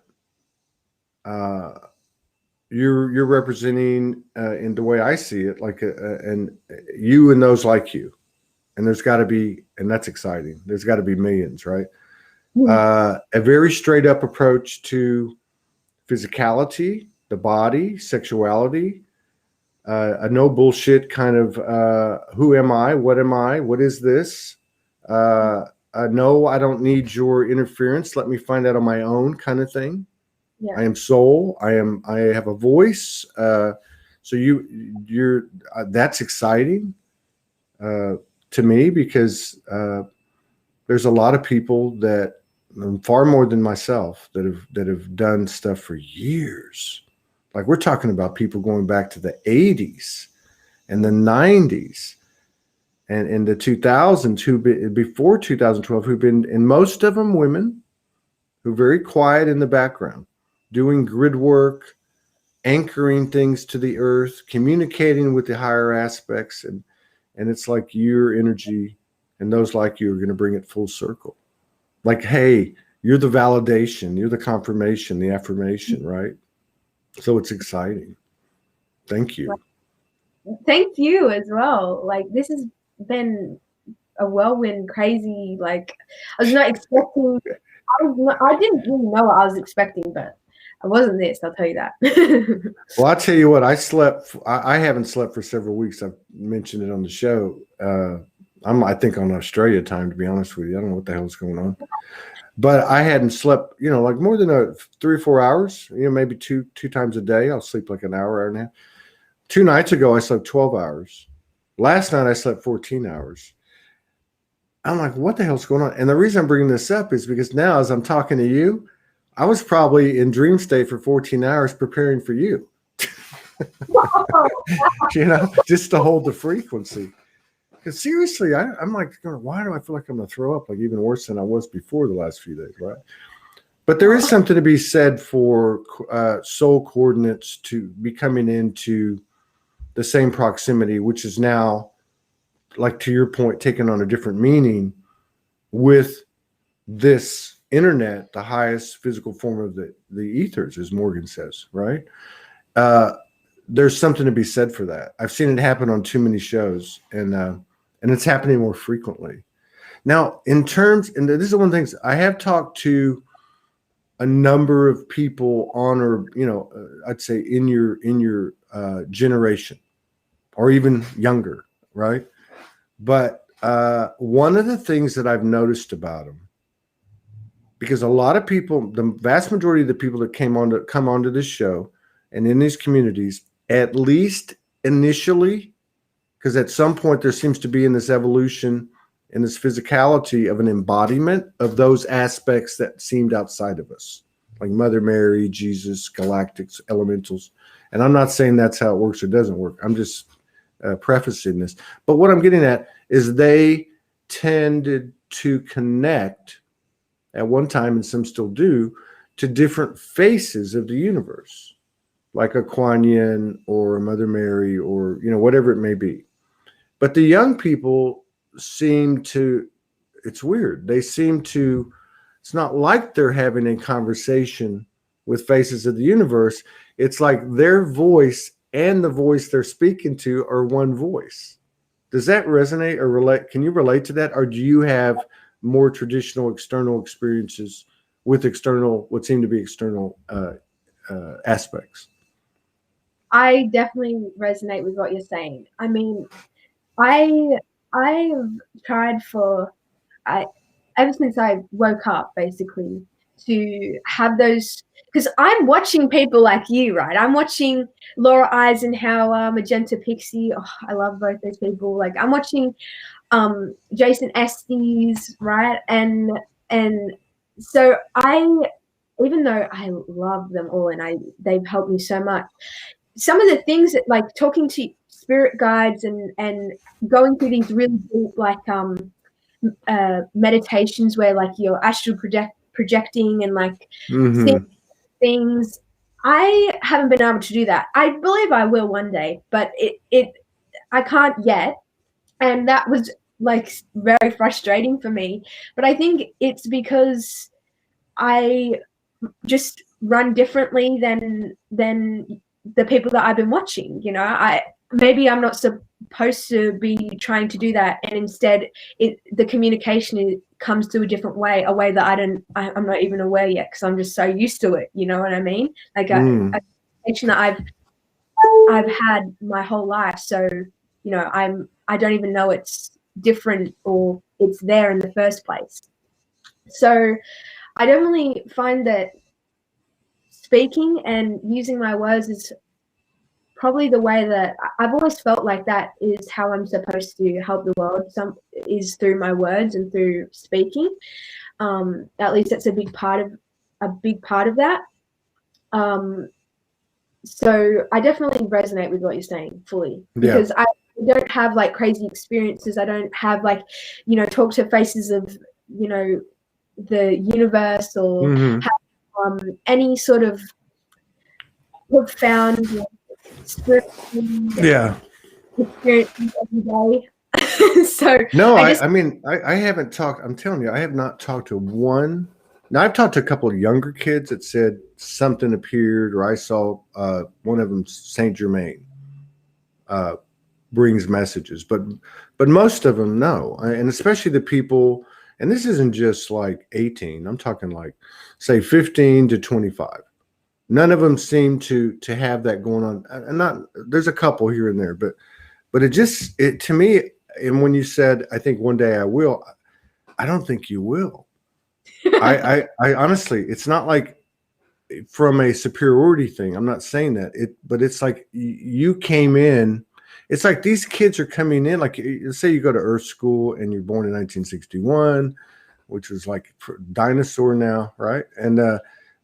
You're representing in the way I see it, like and you and those like you, and there's got to be, and that's exciting. There's got to be millions, right? A very straight up approach to physicality, the body, sexuality, a no bullshit kind of who am I, what is this? No, I don't need your interference. Let me find out on my own kind of thing. Yeah. I am soul. I have a voice. So you're that's exciting to me because there's a lot of people that far more than myself that have done stuff for years. Like we're talking about people going back to the 80s and the 90s and in the 2000s before 2012 who've been, and most of them women who are very quiet in the background, doing grid work, anchoring things to the earth, communicating with the higher aspects. And it's like your energy and those like you are going to bring it full circle. Like, hey, you're the validation, you're the confirmation, the affirmation, right? So it's exciting. Thank you. Thank you as well. Like this has been a whirlwind, crazy. Like I was not expecting. I didn't really know what I was expecting, but I wasn't this. I'll tell you that. Well, I'll tell you what. I haven't slept for several weeks. I've mentioned it on the show. I think on Australia time, to be honest with you. I don't know what the hell is going on. But I hadn't slept, like more than 3 or 4 hours, maybe two times a day. I'll sleep like an hour and a half. 2 nights ago, I slept 12 hours. Last night, I slept 14 hours. I'm like, what the hell's going on? And the reason I'm bringing this up is because now as I'm talking to you, I was probably in dream state for 14 hours preparing for you. Just to hold the frequency. Because seriously, I'm like, why do I feel like I'm going to throw up? Like even worse than I was before the last few days, right? But there is something to be said for soul coordinates to be coming into the same proximity, which is now, like to your point, taking on a different meaning with this internet, the highest physical form of the ethers, as Morgan says, right? There's something to be said for that. I've seen it happen on too many shows, and it's happening more frequently. Now, and this is one of the things I have talked to a number of people on, or I'd say in your generation, or even younger, right? But one of the things that I've noticed about them, because a lot of people, the vast majority of the people that come onto this show and in these communities, at least initially, because at some point there seems to be in this evolution, in this physicality of an embodiment of those aspects that seemed outside of us, like Mother Mary, Jesus, galactics, elementals. And I'm not saying that's how it works or doesn't work. I'm just prefacing this. But what I'm getting at is they tended to connect at one time, and some still do, to different faces of the universe, like a Kuan Yin or a Mother Mary or, whatever it may be. But the young people seem to, it's weird. They seem to, it's not like they're having a conversation with faces of the universe. It's like their voice and the voice they're speaking to are one voice. Does that resonate or relate? Can you relate to that? Or do you have more traditional external experiences with what seem to be external aspects? I definitely resonate with what you're saying. I mean, I've tried ever since I woke up, basically, to have those, because I'm watching people like you, right? I'm watching Laura Eisenhower, Magenta Pixie. Oh, I love both those people. Like I'm watching Jason Estes, right? And so even though I love them all and they've helped me so much, some of the things that, like talking to spirit guides and going through these really deep, like meditations where like you're astral projecting and like seeing things. I haven't been able to do that. I believe I will one day, but I can't yet. And that was like very frustrating for me. But I think it's because I just run differently than the people that I've been watching. You know, maybe I'm not supposed to be trying to do that, and instead the communication comes to a different way, a way that I'm not even aware yet, because I'm just so used to it. You know what I mean? Like a communication that I've had my whole life. So, you know, I don't even know it's different or it's there in the first place. So I definitely find that speaking and using my words is probably the way that I've always felt like that is how I'm supposed to help the world. Is through my words and through speaking. At least that's a big part of that. So I definitely resonate with what you're saying fully, because I don't have like crazy experiences. I don't have like, you know, talk to faces of, you know, the universe or have any sort of profound spiritual experiences every day. So no, I mean, I haven't talked. I'm telling you, I have not talked to one. Now, I've talked to a couple of younger kids that said something appeared, or I saw one of them, Saint Germain, brings messages, but most of them, no. And especially the people, and this isn't just like 18, I'm talking like, say, 15 to 25. None of them seem to have that going on. And not, there's a couple here and there, but it to me, and when you said, I think one day I will, I don't think you will. I honestly, it's not like from a superiority thing. I'm not saying that but it's like you came in. It's like these kids are coming in. Like, say you go to Earth School and you're born in 1961, which was like dinosaur now, right? And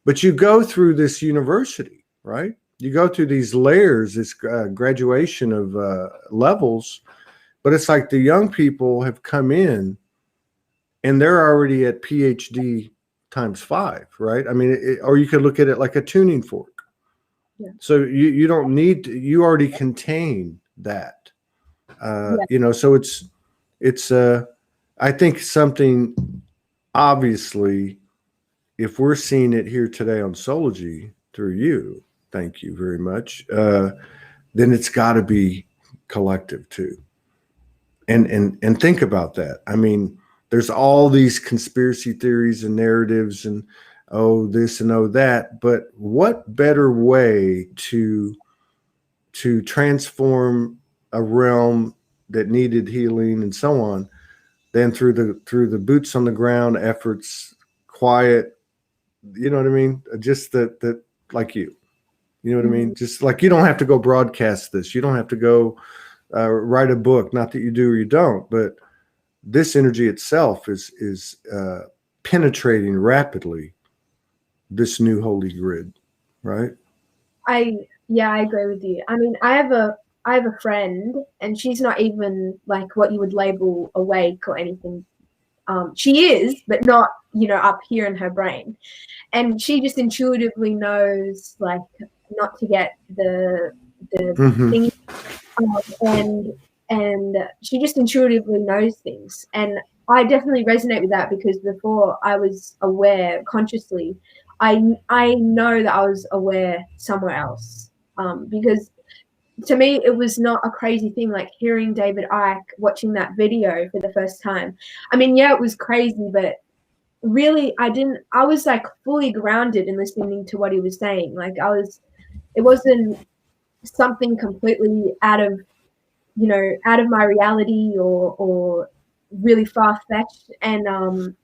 but you go through this university, right? You go through these layers, this graduation of levels. But it's like the young people have come in and they're already at PhD times 5, right? I mean, or you could look at it like a tuning fork. Yeah. So you don't need to, you already contain that. You know, so it's I think something, obviously, if we're seeing it here today on Soulogy through you, thank you very much, then it's got to be collective too. And think about that. I mean, there's all these conspiracy theories and narratives and oh this and oh that, but what better way to transform a realm that needed healing and so on than through the boots on the ground efforts, quiet, you know what I mean? Just that like you know what I mean? Just like you don't have to go broadcast this. You don't have to go write a book. Not that you do or you don't, but this energy itself is penetrating rapidly this new holy grid, right? I agree with you. I mean, I have a friend, and she's not even like what you would label awake or anything. She is, but not, you know, up here in her brain. And she just intuitively knows, like, not to get the thing, and she just intuitively knows things. And I definitely resonate with that, because before I was aware consciously, I know that I was aware somewhere else, because to me it was not a crazy thing like hearing David Icke, watching that video for the first time. I mean, yeah, it was crazy, but really I was like fully grounded in listening to what he was saying. Like it wasn't something completely out of my reality or really far-fetched. And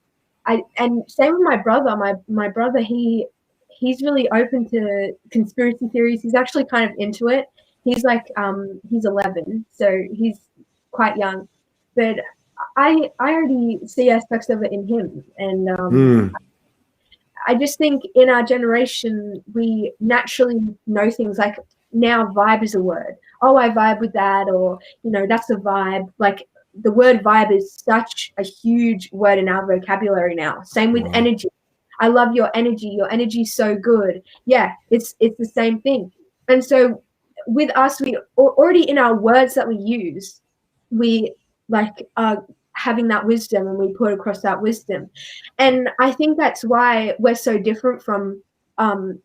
and same with my brother. My brother, he's really open to conspiracy theories. He's actually kind of into it. He's like he's 11, so he's quite young, but I already see aspects of it in him. And I just think in our generation we naturally know things. Like now vibe is a word. Oh, I vibe with that, or, you know, that's a vibe. Like, the word vibe is such a huge word in our vocabulary now. Same with energy. I love your energy. Your energy is so good. Yeah, it's the same thing. And so with us, we already, in our words that we use, we like are having that wisdom, and we put across that wisdom. And I think that's why we're so different from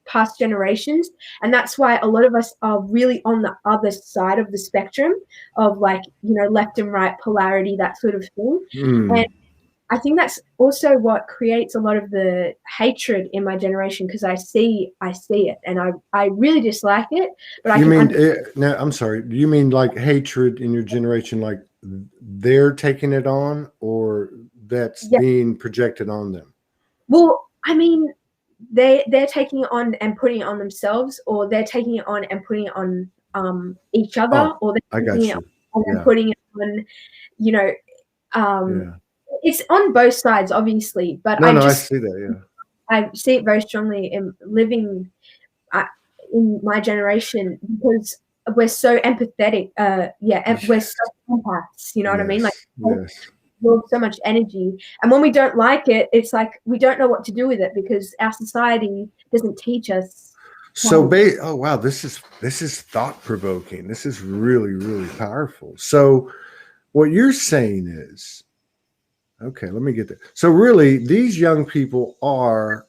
past generations, and that's why a lot of us are really on the other side of the spectrum of, like, you know, left and right polarity, that sort of thing. And I think that's also what creates a lot of the hatred in my generation, because I see it, and I really dislike it. But you mean now? I'm sorry. Do you mean like hatred in your generation, like they're taking it on, or that's being projected on them? Well, I mean, they're taking it on and putting it on themselves, or they're taking it on and putting it on each other, or they're taking it on and putting it on, you know, it's on both sides, obviously. But I see that. I see it very strongly in living in my generation, because we're so empathetic. We're so empaths. You know what I mean? Like, so much energy, and when we don't like it, it's like we don't know what to do with it, because our society doesn't teach us. So, oh wow, this is thought provoking. This is really, really powerful. So, what you're saying is, okay, let me get there. So, really, these young people are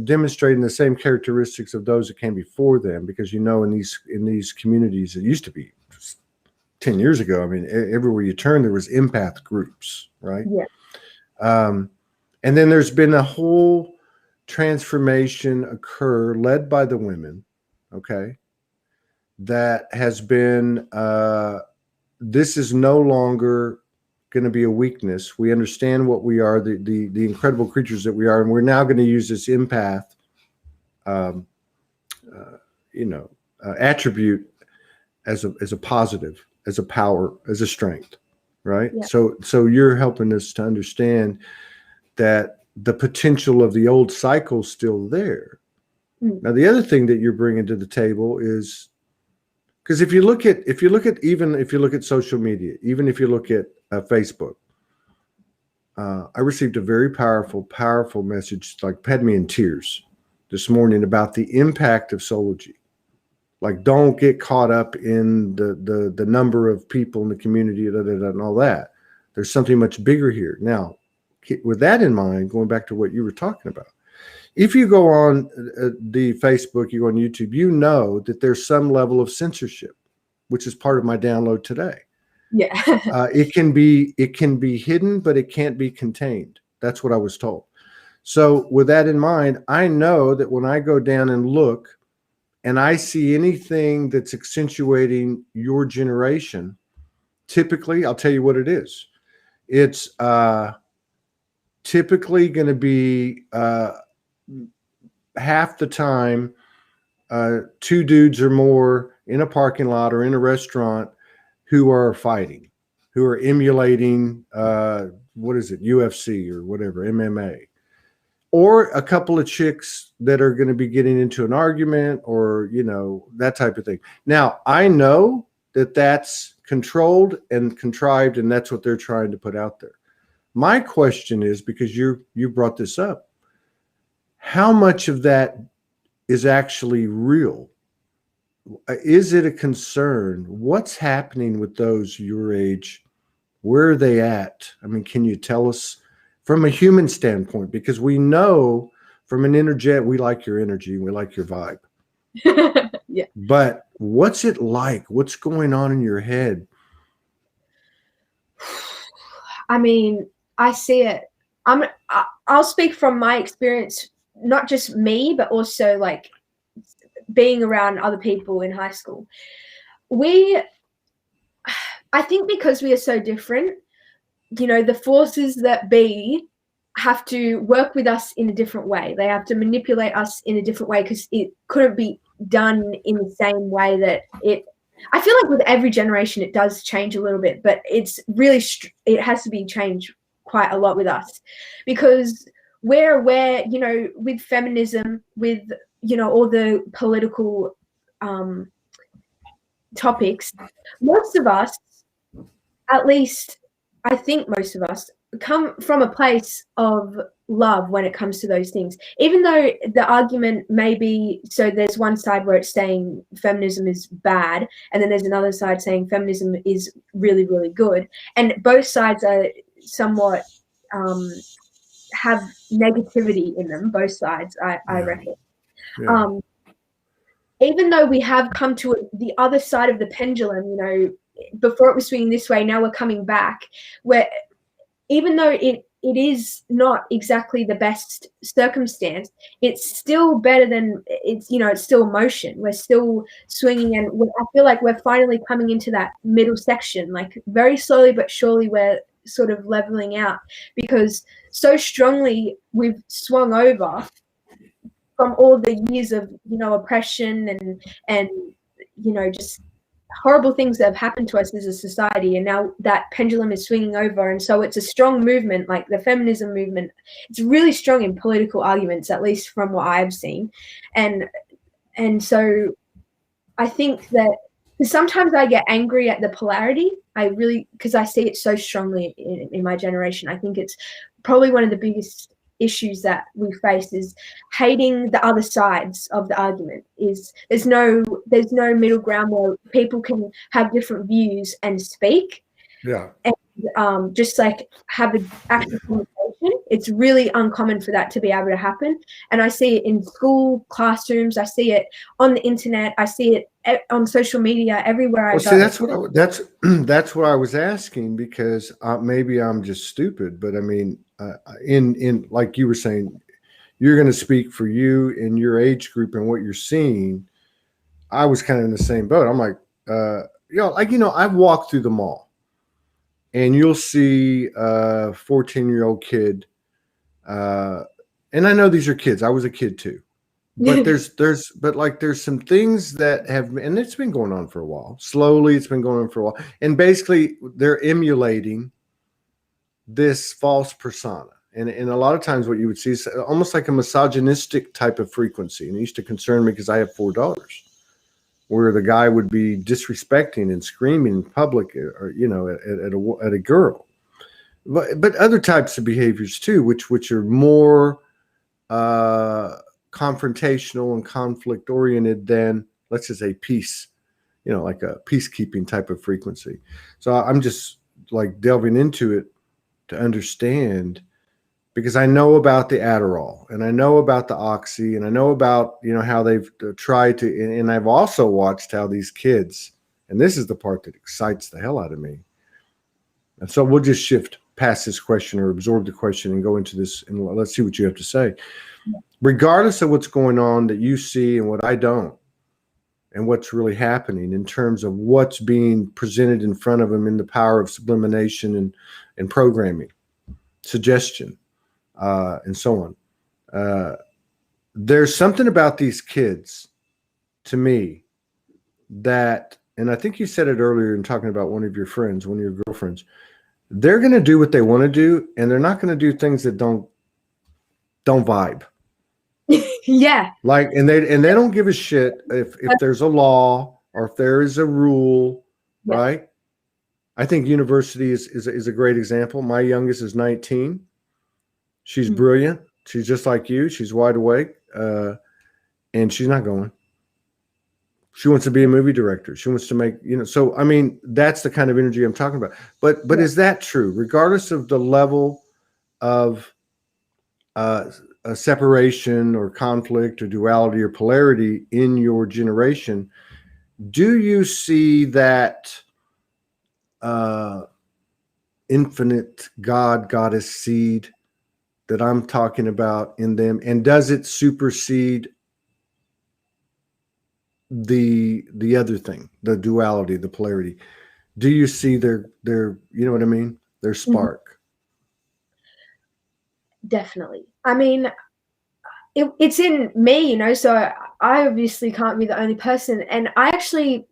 demonstrating the same characteristics of those that came before them, because, you know, in these communities, it used to be 10 years ago. I mean, everywhere you turn, there was empath groups, right? Yeah. And then there's been a whole transformation occur, led by the women, okay, that has been, this is no longer going to be a weakness. We understand what we are, the incredible creatures that we are, and we're now going to use this empath, attribute as a positive, as a power, as a strength, right? Yeah. So you're helping us to understand that the potential of the old cycle is still there. Now, the other thing that you're bringing to the table is, because if you look at social media, even if you look at Facebook, I received a very powerful message, like had me in tears this morning, about the impact of Soulogy. Like, don't get caught up in the number of people in the community, and all that. There's something much bigger here. Now, with that in mind, going back to what you were talking about, if you go on the Facebook, you go on YouTube, you know that there's some level of censorship, which is part of my download today. Yeah. It can be hidden, but it can't be contained. That's what I was told. So with that in mind, I know that when I go down and look and I see anything that's accentuating your generation, typically, I'll tell you what it is. It's typically going to be half the time, two dudes or more in a parking lot or in a restaurant who are fighting, who are emulating, UFC or whatever, MMA. Or a couple of chicks that are going to be getting into an argument, or, you know, that type of thing. Now, I know that that's controlled and contrived, and that's what they're trying to put out there. My question is, because you brought this up, how much of that is actually real? Is it a concern? What's happening with those your age? Where are they at? I mean, can you tell us from a human standpoint? Because we know from an energetic, we like your energy, we like your vibe. Yeah. But what's it like? What's going on in your head? I mean, I see it. I'll speak from my experience, not just me, but also like being around other people in high school. I think because we are so different, you know, the forces that be have to work with us in a different way. They have to manipulate us in a different way, because it couldn't be done in the same way that I feel like with every generation it does change a little bit, but it's really, it has to be changed quite a lot with us, because we're aware, you know, with feminism, with, you know, all the political topics, most of us, at least I think most of us, come from a place of love when it comes to those things. Even though the argument may be, so there's one side where it's saying feminism is bad, and then there's another side saying feminism is really, really good. And both sides are somewhat have negativity in them, both sides, I reckon. Yeah. Even though we have come to the other side of the pendulum, you know, before it was swinging this way, now we're coming back, where even though it is not exactly the best circumstance, it's still better than it's, you know, it's still motion. We're still swinging, and I feel like we're finally coming into that middle section, like very slowly but surely we're sort of leveling out, because so strongly we've swung over from all the years of, you know, oppression and you know, just horrible things that have happened to us as a society, and now that pendulum is swinging over. And so it's a strong movement, like the feminism movement. It's really strong in political arguments, at least from what I've seen. And so I think that sometimes I get angry at the polarity. I really, because I see it so strongly in my generation. I think it's probably one of the biggest issues that we face is hating the other sides of the argument. Is there's no middle ground where people can have different views and speak, and just like have an actual conversation. It's really uncommon for that to be able to happen, and I see it in school classrooms. I see it on the internet. I see it on social media, everywhere I go. See, that's what I was asking, because maybe I'm just stupid, but I mean, in like you were saying, you're going to speak for you in your age group and what you're seeing. I was kind of in the same boat. I'm like, I've walked through the mall, and you'll see a 14-year-old kid, and I know these are kids. I was a kid too. But there's some things that have, and it's been going on for a while. Slowly, it's been going on for a while, and basically they're emulating this false persona. And a lot of times, what you would see is almost like a misogynistic type of frequency. And it used to concern me because I have 4 daughters, where the guy would be disrespecting and screaming in public, or at a girl. But other types of behaviors too, which are more confrontational and conflict oriented than, let's just say, peace, like a peacekeeping type of frequency. So I'm just like delving into it to understand, because I know about the Adderall, and I know about the Oxy, and I know about, how they've tried to, and I've also watched how these kids, and this is the part that excites the hell out of me. And so we'll just shift past this question, or absorb the question, and go into this, and let's see what you have to say. Regardless of what's going on that you see and what I don't, and what's really happening in terms of what's being presented in front of them in the power of sublimination and programming, suggestion, and so on. There's something about these kids, to me, that, and I think you said it earlier in talking about one of your friends, one of your girlfriends, they're going to do what they want to do, and they're not going to do things that don't vibe. Yeah. Like, and they don't give a shit if there's a law or if there is a rule, yeah. Right? I think university is a great example. My youngest is 19. She's brilliant. She's just like you. She's wide awake, and she's not going. She wants to be a movie director. She wants to make, so, I mean, that's the kind of energy I'm talking about. But yeah. Is that true? Regardless of the level of a separation or conflict or duality or polarity in your generation, do you see that infinite God, goddess seed that I'm talking about in them? And does it supersede the other thing, the duality, the polarity? Do you see their you know what I mean? Their spark? Definitely. I mean, it's in me, so I obviously can't be the only person. And I actually,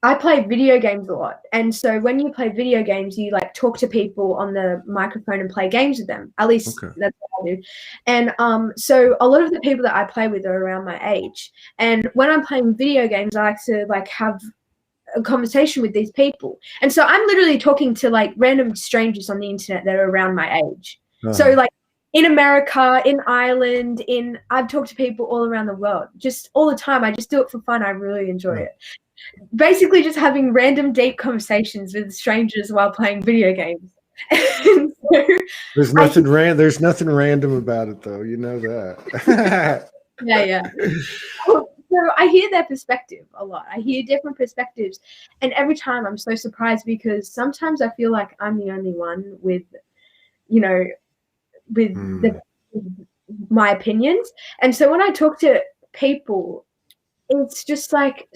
I play video games a lot. And so when you play video games, you like talk to people on the microphone and play games with them. At least Okay. that's what I do. And so a lot of the people that I play with are around my age. And when I'm playing video games, I like to like have a conversation with these people. And so I'm literally talking to like random strangers on the internet that are around my age. So like in America, in Ireland, I've talked to people all around the world, just all the time. I just do it for fun. I really enjoy it. Basically just having random deep conversations with strangers while playing video games. And so There's nothing there's nothing random about it though. You know that. yeah. So I hear their perspective a lot. I hear different perspectives. And every time I'm so surprised because sometimes I feel like I'm the only one with, you know, with my opinions. And so when I talk to people, it's just like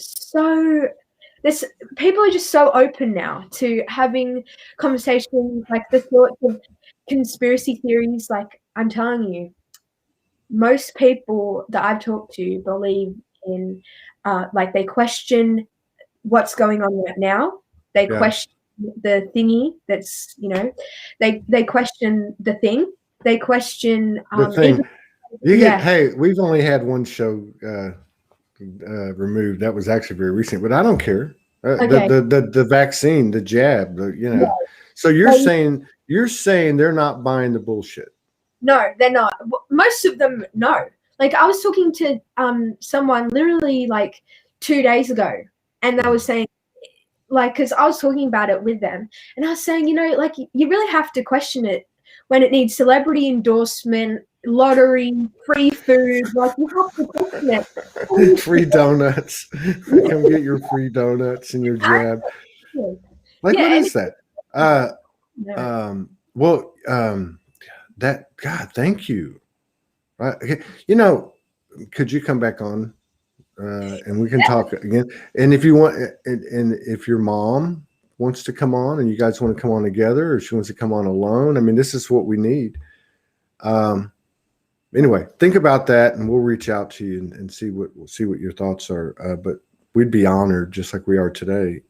people are just so open now to having conversations, like the thoughts of conspiracy theories. Like I'm telling you, most people that I've talked to believe in, like they question what's going on right now. They question the thingy that's, they question the thing. They question The thing. even, Hey, we've only had one show removed. That was actually very recent, but I don't care. Okay. The vaccine, the jab, So you're saying they're not buying the bullshit. No, they're not. Most of them, no. Like I was talking to someone literally like 2 days ago, and I was saying, like, because I was talking about it with them, and I was saying, like you really have to question it when it needs celebrity endorsement, lottery, free food. Like you have to question it. Free donuts. Come get your free donuts and your jab. Like, what is that? That God, thank you. Okay. Could you come back on and we can talk again? And if you want, and if your mom wants to come on and you guys want to come on together, or she wants to come on alone, I mean, this is what we need. Anyway, think about that, and we'll reach out to you and see what your thoughts are. But we'd be honored, just like we are today.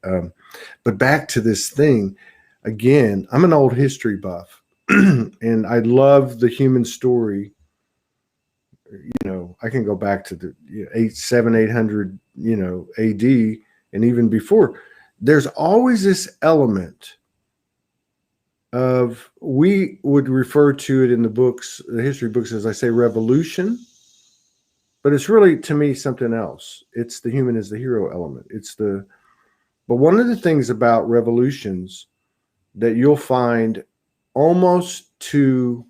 But back to this thing again. I'm an old history buff. And I love the human story. I can go back to the 800, AD, and even before. There's always this element of, we would refer to it in the books, the history books, as I say, revolution. But it's really, to me, something else. It's the human is the hero element. But one of the things about revolutions that you'll find almost to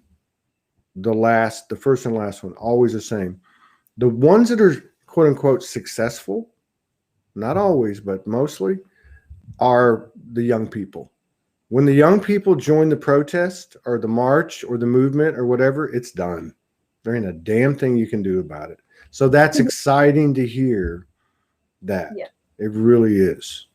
the first and last one, always the same. The ones that are quote unquote successful, not always, but mostly, are the young people. When the young people join the protest or the march or the movement or whatever, it's done. There ain't a damn thing you can do about it. So that's exciting to hear that. Yeah. It really is.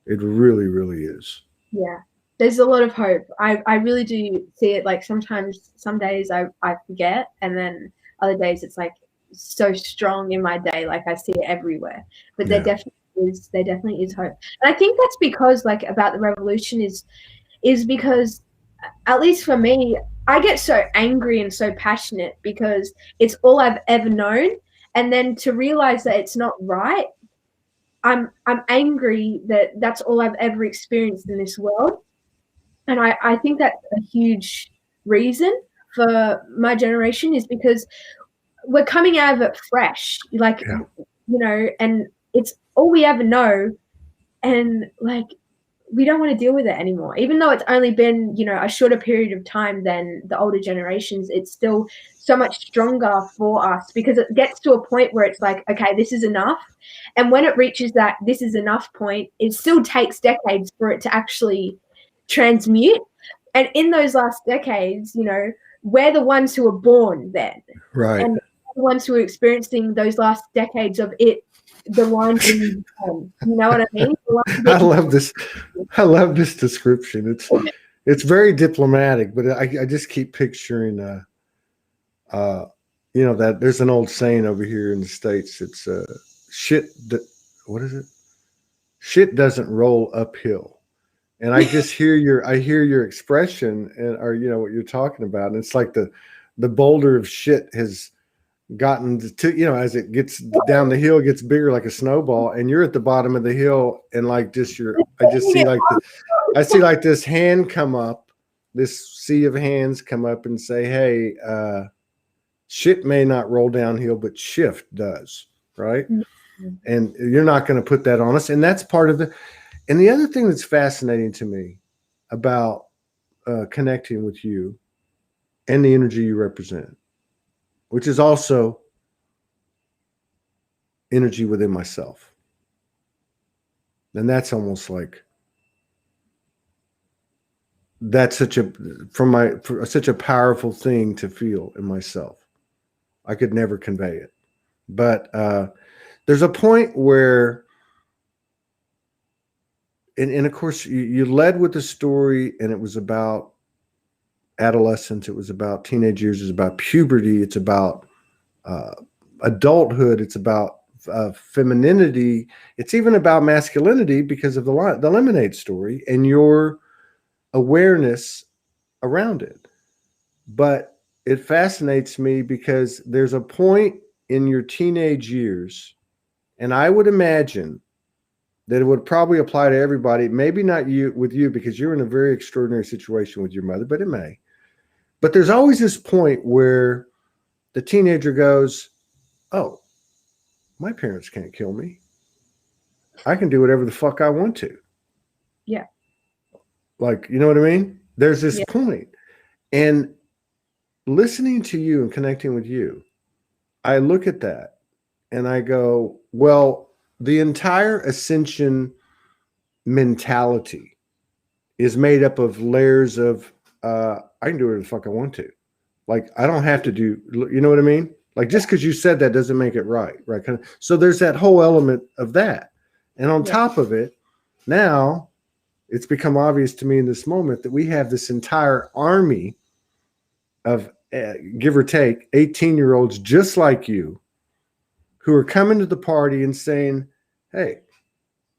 It really, really is. Yeah. There's a lot of hope. I really do see it. Like sometimes, some days I forget, and then other days it's like so strong in my day. Like I see it everywhere. But there definitely is hope. And I think that's because, like, about the revolution is because, at least for me, I get so angry and so passionate because it's all I've ever known. And then to realize that it's not right, I'm angry that that's all I've ever experienced in this world. And I think that's a huge reason for my generation, is because we're coming out of it fresh, like, and it's all we ever know. And like, we don't want to deal with it anymore. Even though it's only been, a shorter period of time than the older generations, it's still so much stronger for us, because it gets to a point where it's like, okay, this is enough. And when it reaches that this is enough point, it still takes decades for it to actually transmute. And in those last decades, we're the ones who were born then. Right. And the ones who are experiencing those last decades of it, the winding, you know what I mean? I love this. I love this description. It's very diplomatic, but I just keep picturing, that there's an old saying over here in the States. It's shit. What is it? shit doesn't roll uphill. And I just I hear your expression, and or what you're talking about. And it's like the boulder of shit has gotten to, as it gets down the hill, it gets bigger like a snowball, and you're at the bottom of the hill, and like just I just see like I see like this hand come up, this sea of hands come up and say, hey, shit may not roll downhill, but shift does, right? Mm-hmm. And you're not going to put that on us. And that's part of and the other thing that's fascinating to me about connecting with you and the energy you represent, which is also energy within myself. And that's almost like that's such a powerful thing to feel in myself. I could never convey it. But there's a point where, and of course, you led with the story, and it was about adolescence, it was about teenage years, it's about puberty, it's about adulthood, it's about femininity, it's even about masculinity because of the lemonade story and your awareness around it. But it fascinates me because there's a point in your teenage years, and I would imagine that it would probably apply to everybody, maybe not you with you because you're in a very extraordinary situation with your mother, but it may. But there's always this point where the teenager goes, oh, my parents can't kill me. I can do whatever the fuck I want to. Yeah. Like, you know what I mean? There's this point. And listening to you and connecting with you, I look at that and I go, well, the entire ascension mentality is made up of layers of, I can do whatever the fuck I want to. Like, I don't have to do, you know what I mean? Like, just because you said that doesn't make it right. So there's that whole element of that. And on top of it, now it's become obvious to me in this moment that we have this entire army of, give or take, 18-year-olds just like you who are coming to the party and saying, hey,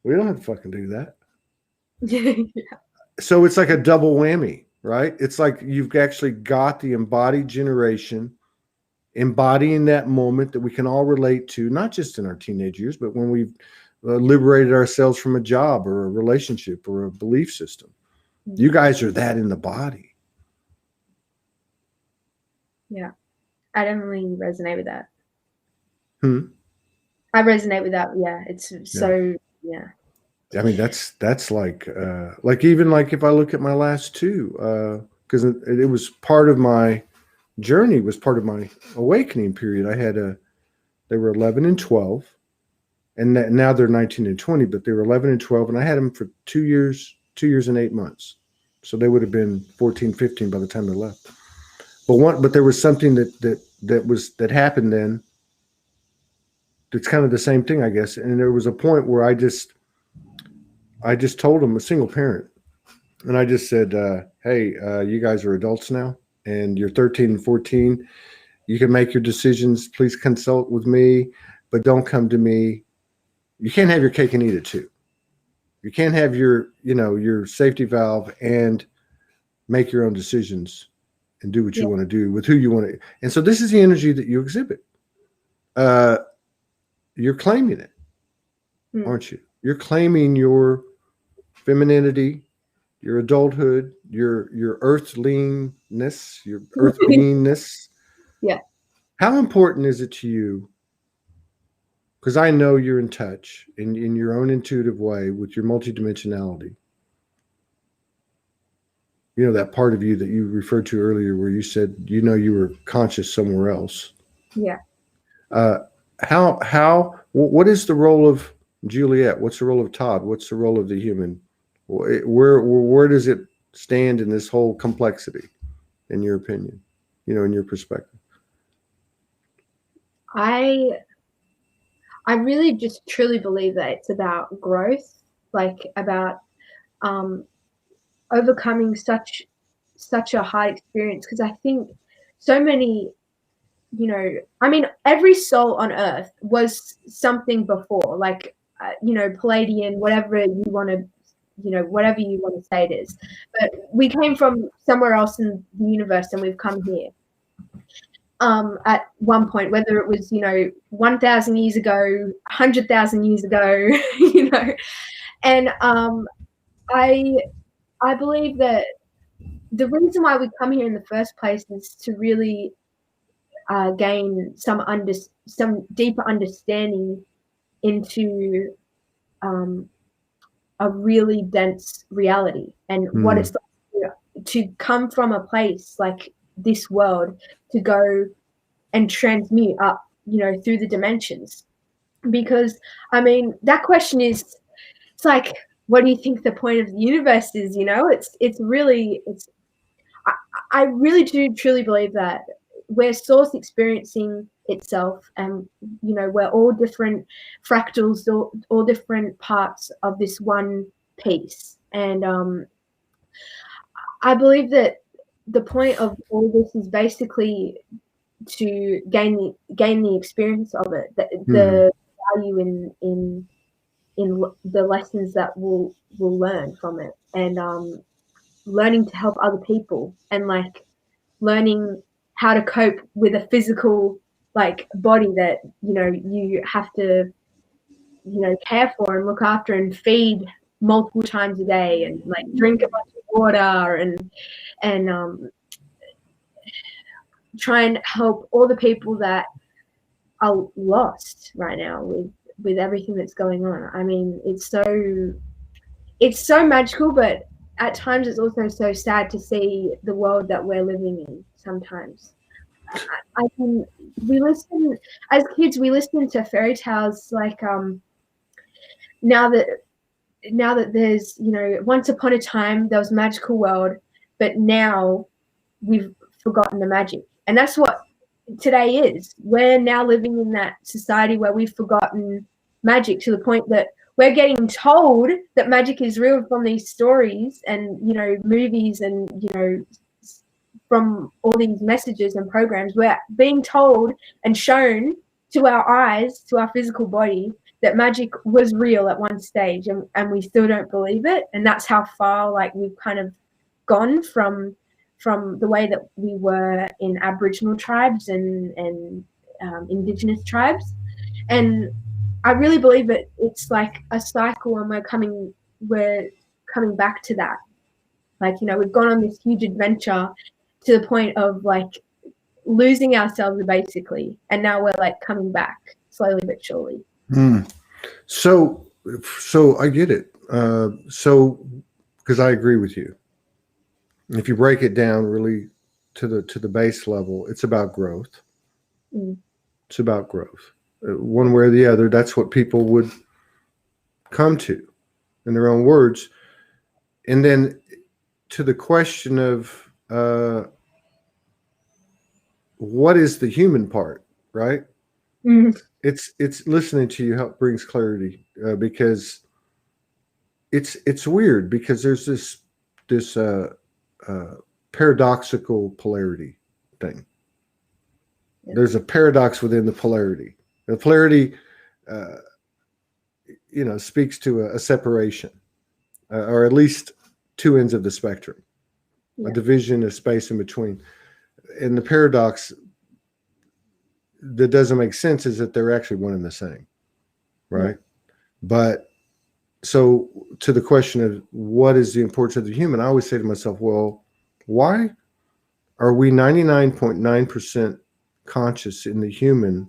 we don't have to fucking do that. Yeah. So it's like a double whammy, right? It's like you've actually got the embodied generation embodying that moment that we can all relate to, not just in our teenage years, but when we've liberated ourselves from a job or a relationship or a belief system. Mm-hmm. You guys are that in the body. Yeah. I definitely resonate with that. I resonate with that. Yeah. It's so, yeah. I mean, that's like even like if I look at my last two, because it was part of my journey, was part of my awakening period. I had they were 11 and 12, and now they're 19 and 20, but they were 11 and 12, and I had them for 2 years and 8 months. So they would have been 14, 15 by the time they left. But there was something that happened then. It's kind of the same thing, I guess. And there was a point where I just told them, a single parent, and I just said, hey, you guys are adults now, and you're 13 and 14. You can make your decisions. Please consult with me, but don't come to me. You can't have your cake and eat it too. You can't have your safety valve and make your own decisions and do what you want to do with who you want to. And so this is the energy that you exhibit. You're claiming it, aren't you? You're claiming your femininity, your adulthood, your earthliness, your earth beingness. Yeah. How important is it to you? Because I know you're in touch in your own intuitive way with your multidimensionality. You know, that part of you that you referred to earlier where you said, you know, you were conscious somewhere else. Yeah. What is the role of Juliette? What's the role of Todd? What's the role of the human? Where does it stand in this whole complexity, in your opinion, in your perspective? I really just truly believe that it's about growth, like about overcoming such a hard experience. Because I think so many, I mean, every soul on earth was something before. Like, Palladian, whatever you want to, whatever you want to say it is. But we came from somewhere else in the universe and we've come here. At one point, whether it was, 1,000 years ago, 100,000 years ago, and I believe that the reason why we come here in the first place is to really gain some deeper understanding into a really dense reality and what it's like to come from a place like this world to go and transmute up, through the dimensions. Because that question is, it's like, what do you think the point of the universe is? I really do truly believe that we're source experiencing itself, and we're all different fractals, all different parts of this one piece. And I believe that the point of all this is basically to gain the experience of it, the value in the lessons that we'll learn from it, and learning to help other people, and like learning how to cope with a physical body that you have to care for and look after and feed multiple times a day, and drink a bunch of water, and try and help all the people that are lost right now with everything that's going on. It's so magical, but at times it's also so sad to see the world that we're living in sometimes. We listen as kids, we listen to fairy tales now that there's, once upon a time there was a magical world, but now we've forgotten the magic. And that's what today is. We're now living in that society where we've forgotten magic, to the point that we're getting told that magic is real from these stories and, movies, and, from all these messages and programs. We're being told and shown to our eyes, to our physical body, that magic was real at one stage, and we still don't believe it. And that's how far we've kind of gone from the way that we were in Aboriginal tribes and Indigenous tribes. And I really believe it's like a cycle, and we're coming back to that. We've gone on this huge adventure to the point of losing ourselves basically, and now we're coming back slowly but surely. So I get it. Because I agree with you. If you break it down really to the base level, it's about growth. It's about growth. One way or the other, that's what people would come to in their own words. And then to the question of what is the human part, right? It's listening to you brings clarity, because it's weird, because there's this paradoxical polarity thing. Yeah. There's a paradox within the polarity. The polarity, speaks to a separation, or at least two ends of the spectrum, a division of space in between. And the paradox that doesn't make sense is that they're actually one and the same, right? Yeah. But so to the question of what is the importance of the human, I always say to myself, well, why are we 99.9% conscious in the human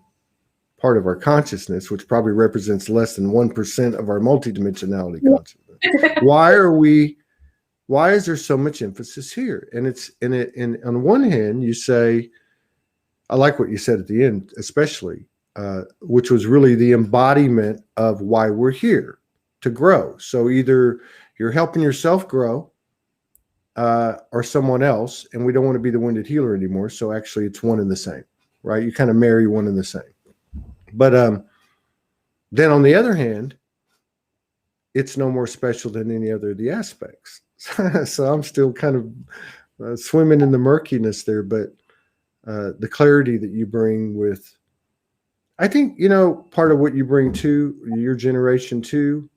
part of our consciousness, which probably represents less than 1% of our multidimensionality consciousness? Why is there so much emphasis here? And on one hand, you say, I like what you said at the end, especially, which was really the embodiment of why we're here, to grow. So either you're helping yourself grow, or someone else, and we don't want to be the wounded healer anymore. So actually it's one and the same, right? You kind of marry one and the same. But then on the other hand, it's no more special than any other of the aspects. So I'm still kind of swimming in the murkiness there, but the clarity that you bring with I think, part of what you bring to your generation too,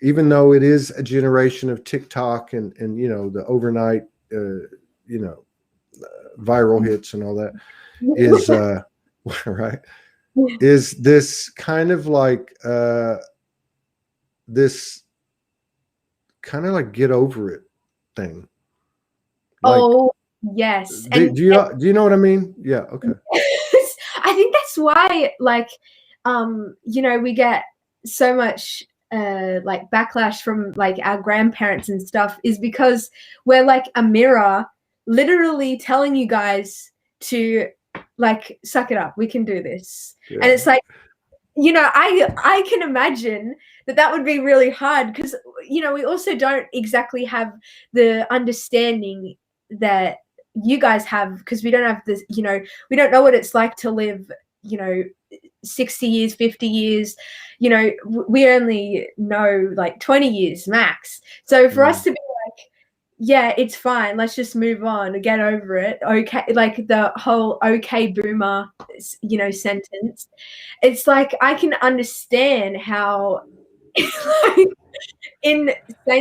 even though it is a generation of TikTok and the overnight, you know, viral hits and all that, is right, is this kind of like this kind of like get over it thing. Like, Oh, yes. do you know what I mean? Yeah. Okay. I think that's why, like, we get so much like backlash from like our grandparents and stuff, is because we're like a mirror, literally telling you guys to like suck it up. We can do this, Yeah. and it's like, I can imagine that would be really hard because we also don't exactly have the understanding that you guys have, because we don't have this, we don't know what it's like to live, 60 years, 50 years, we only know like 20 years max. So for us to be like, yeah, it's fine, let's just move on, get over it, okay, like the whole okay boomer, sentence, it's like I can understand how like, insane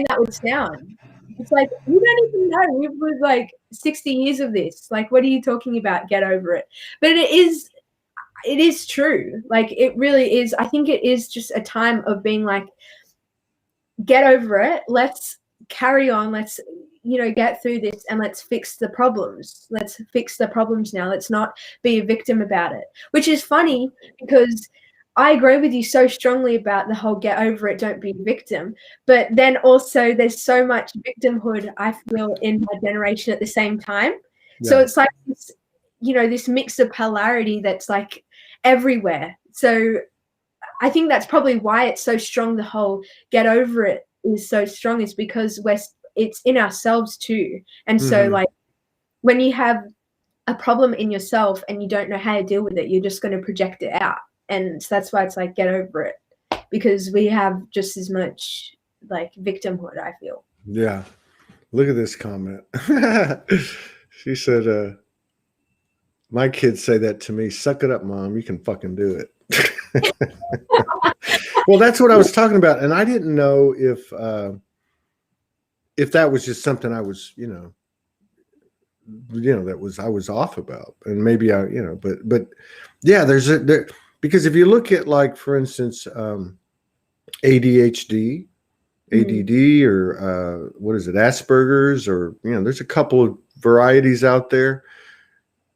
that would sound. It's like, you don't even know, we've lived like 60 years of this, like what are you talking about, get over it? But it is true, like it really is. I think it is just a time of being like, get over it, let's carry on, let's get through this, and let's fix the problems. Let's fix the problems now. Let's not be a victim about it. Which is funny because I agree with you so strongly about the whole get over it, don't be a victim. But then also there's so much victimhood, I feel, in my generation at the same time. Yeah. So it's like this, this mix of polarity that's like everywhere. So I think that's probably why it's so strong. The whole get over it is so strong, is because it's in ourselves too. And so like when you have a problem in yourself and you don't know how to deal with it, you're just going to project it out. And so that's why it's like, get over it, because we have just as much like victimhood, I feel. Yeah. Look at this comment. She said, my kids say that to me, suck it up, Mom, you can fucking do it. Well, that's what I was talking about. And I didn't know if that was just something I was, I was off about. And maybe but yeah, because if you look at, like, for instance, ADHD, ADD, or what is it, Asperger's, or, there's a couple of varieties out there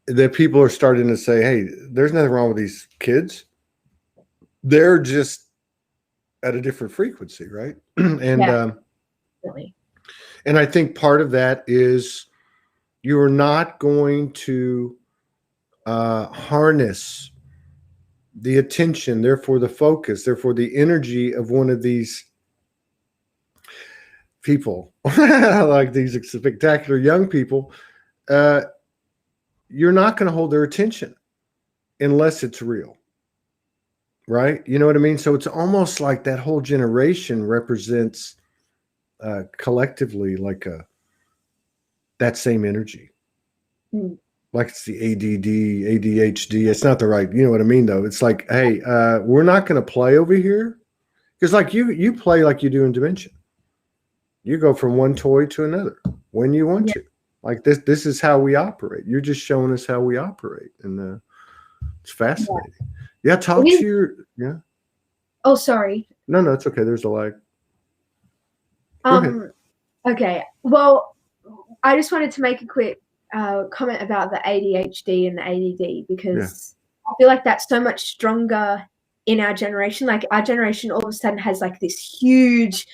that people are starting to say, hey, there's nothing wrong with these kids. They're just at a different frequency, right? And Yeah, and I think part of that is you're not going to harness the attention, therefore the focus, therefore the energy of one of these people, like these spectacular young people. You're not going to hold their attention unless it's real. Right? You know what I mean? So it's almost like that whole generation represents collectively like that same energy. Like it's the ADD, ADHD. It's not the right, you know what I mean, though? It's like, hey, we're not going to play over here. Because like you play like you do in Dimension. You go from one toy to another when you want to. Like this is how we operate. You're just showing us how we operate. And it's fascinating. Yeah, talk to your, yeah. Oh, sorry. No, it's okay. There's a lag. Go ahead. Okay. Well, I just wanted to make a quick comment about the ADHD and the ADD, because I feel like that's so much stronger in our generation. Like our generation all of a sudden has like these huge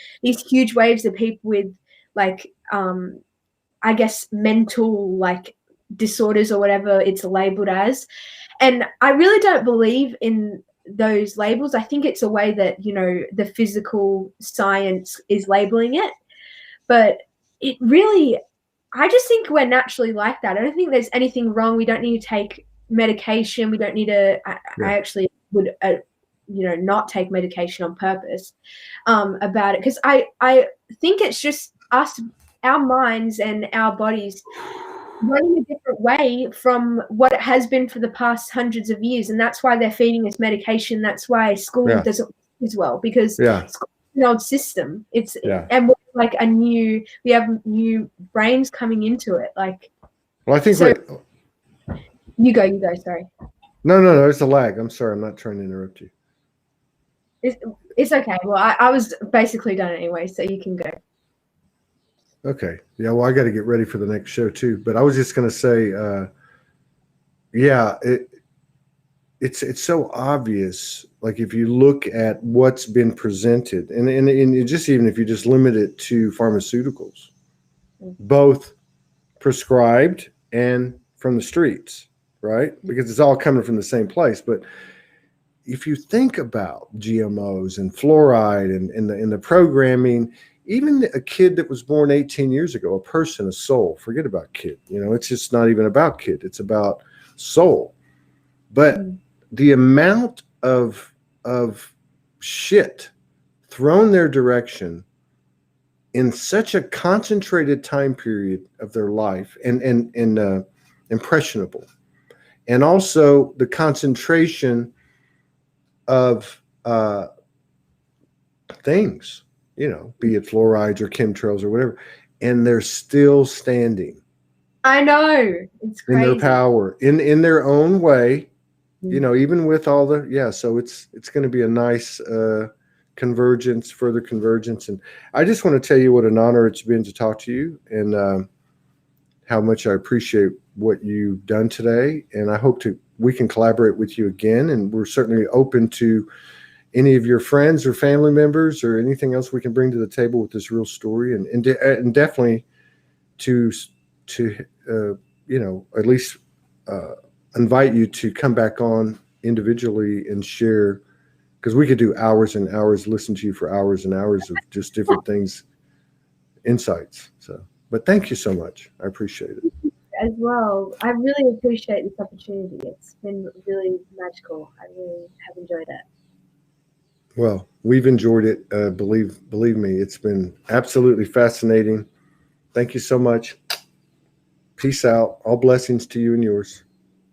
waves of people with like, I guess, mental like disorders or whatever it's labeled as. And I really don't believe in those labels. I think it's a way that, the physical science is labeling it. But it really, I just think we're naturally like that. I don't think there's anything wrong. We don't need to take medication. We don't need to, I actually would, not take medication on purpose about it. Because I think it's just us, our minds and our bodies running a different way from what it has been for the past hundreds of years, and that's why they're feeding us medication. That's why school doesn't work as well, because school is an old system. It's and we're like we have new brains coming into it. Like, well, I think so. You go. Sorry. No. It's a lag. I'm sorry. I'm not trying to interrupt you. It's okay. Well, I was basically done anyway, so you can go. Okay. Yeah. Well, I got to get ready for the next show too. But I was just going to say, it's so obvious. Like if you look at what's been presented, and just even if you just limit it to pharmaceuticals, both prescribed and from the streets, right? Because it's all coming from the same place. But if you think about GMOs and fluoride and the programming, even a kid that was born 18 years ago, a person, a soul, forget about kid. It's just not even about kid. It's about soul. But the amount of shit thrown their direction in such a concentrated time period of their life and impressionable, and also the concentration of things, be it fluorides or chemtrails or whatever, and they're still standing. I know, it's crazy. In their power, in their own way, even with all so it's going to be a nice further convergence. And I just want to tell you what an honor it's been to talk to you, and how much I appreciate what you've done today. And I hope we can collaborate with you again. And we're certainly open to any of your friends or family members or anything else we can bring to the table with this real story, and definitely to at least invite you to come back on individually and share, because we could do hours and hours, listen to you for hours and hours of just different things, insights. But thank you so much. I appreciate it. As well. I really appreciate this opportunity. It's been really magical. I really have enjoyed it. Well, we've enjoyed it. Believe me, it's been absolutely fascinating. Thank you so much. Peace out. All blessings to you and yours.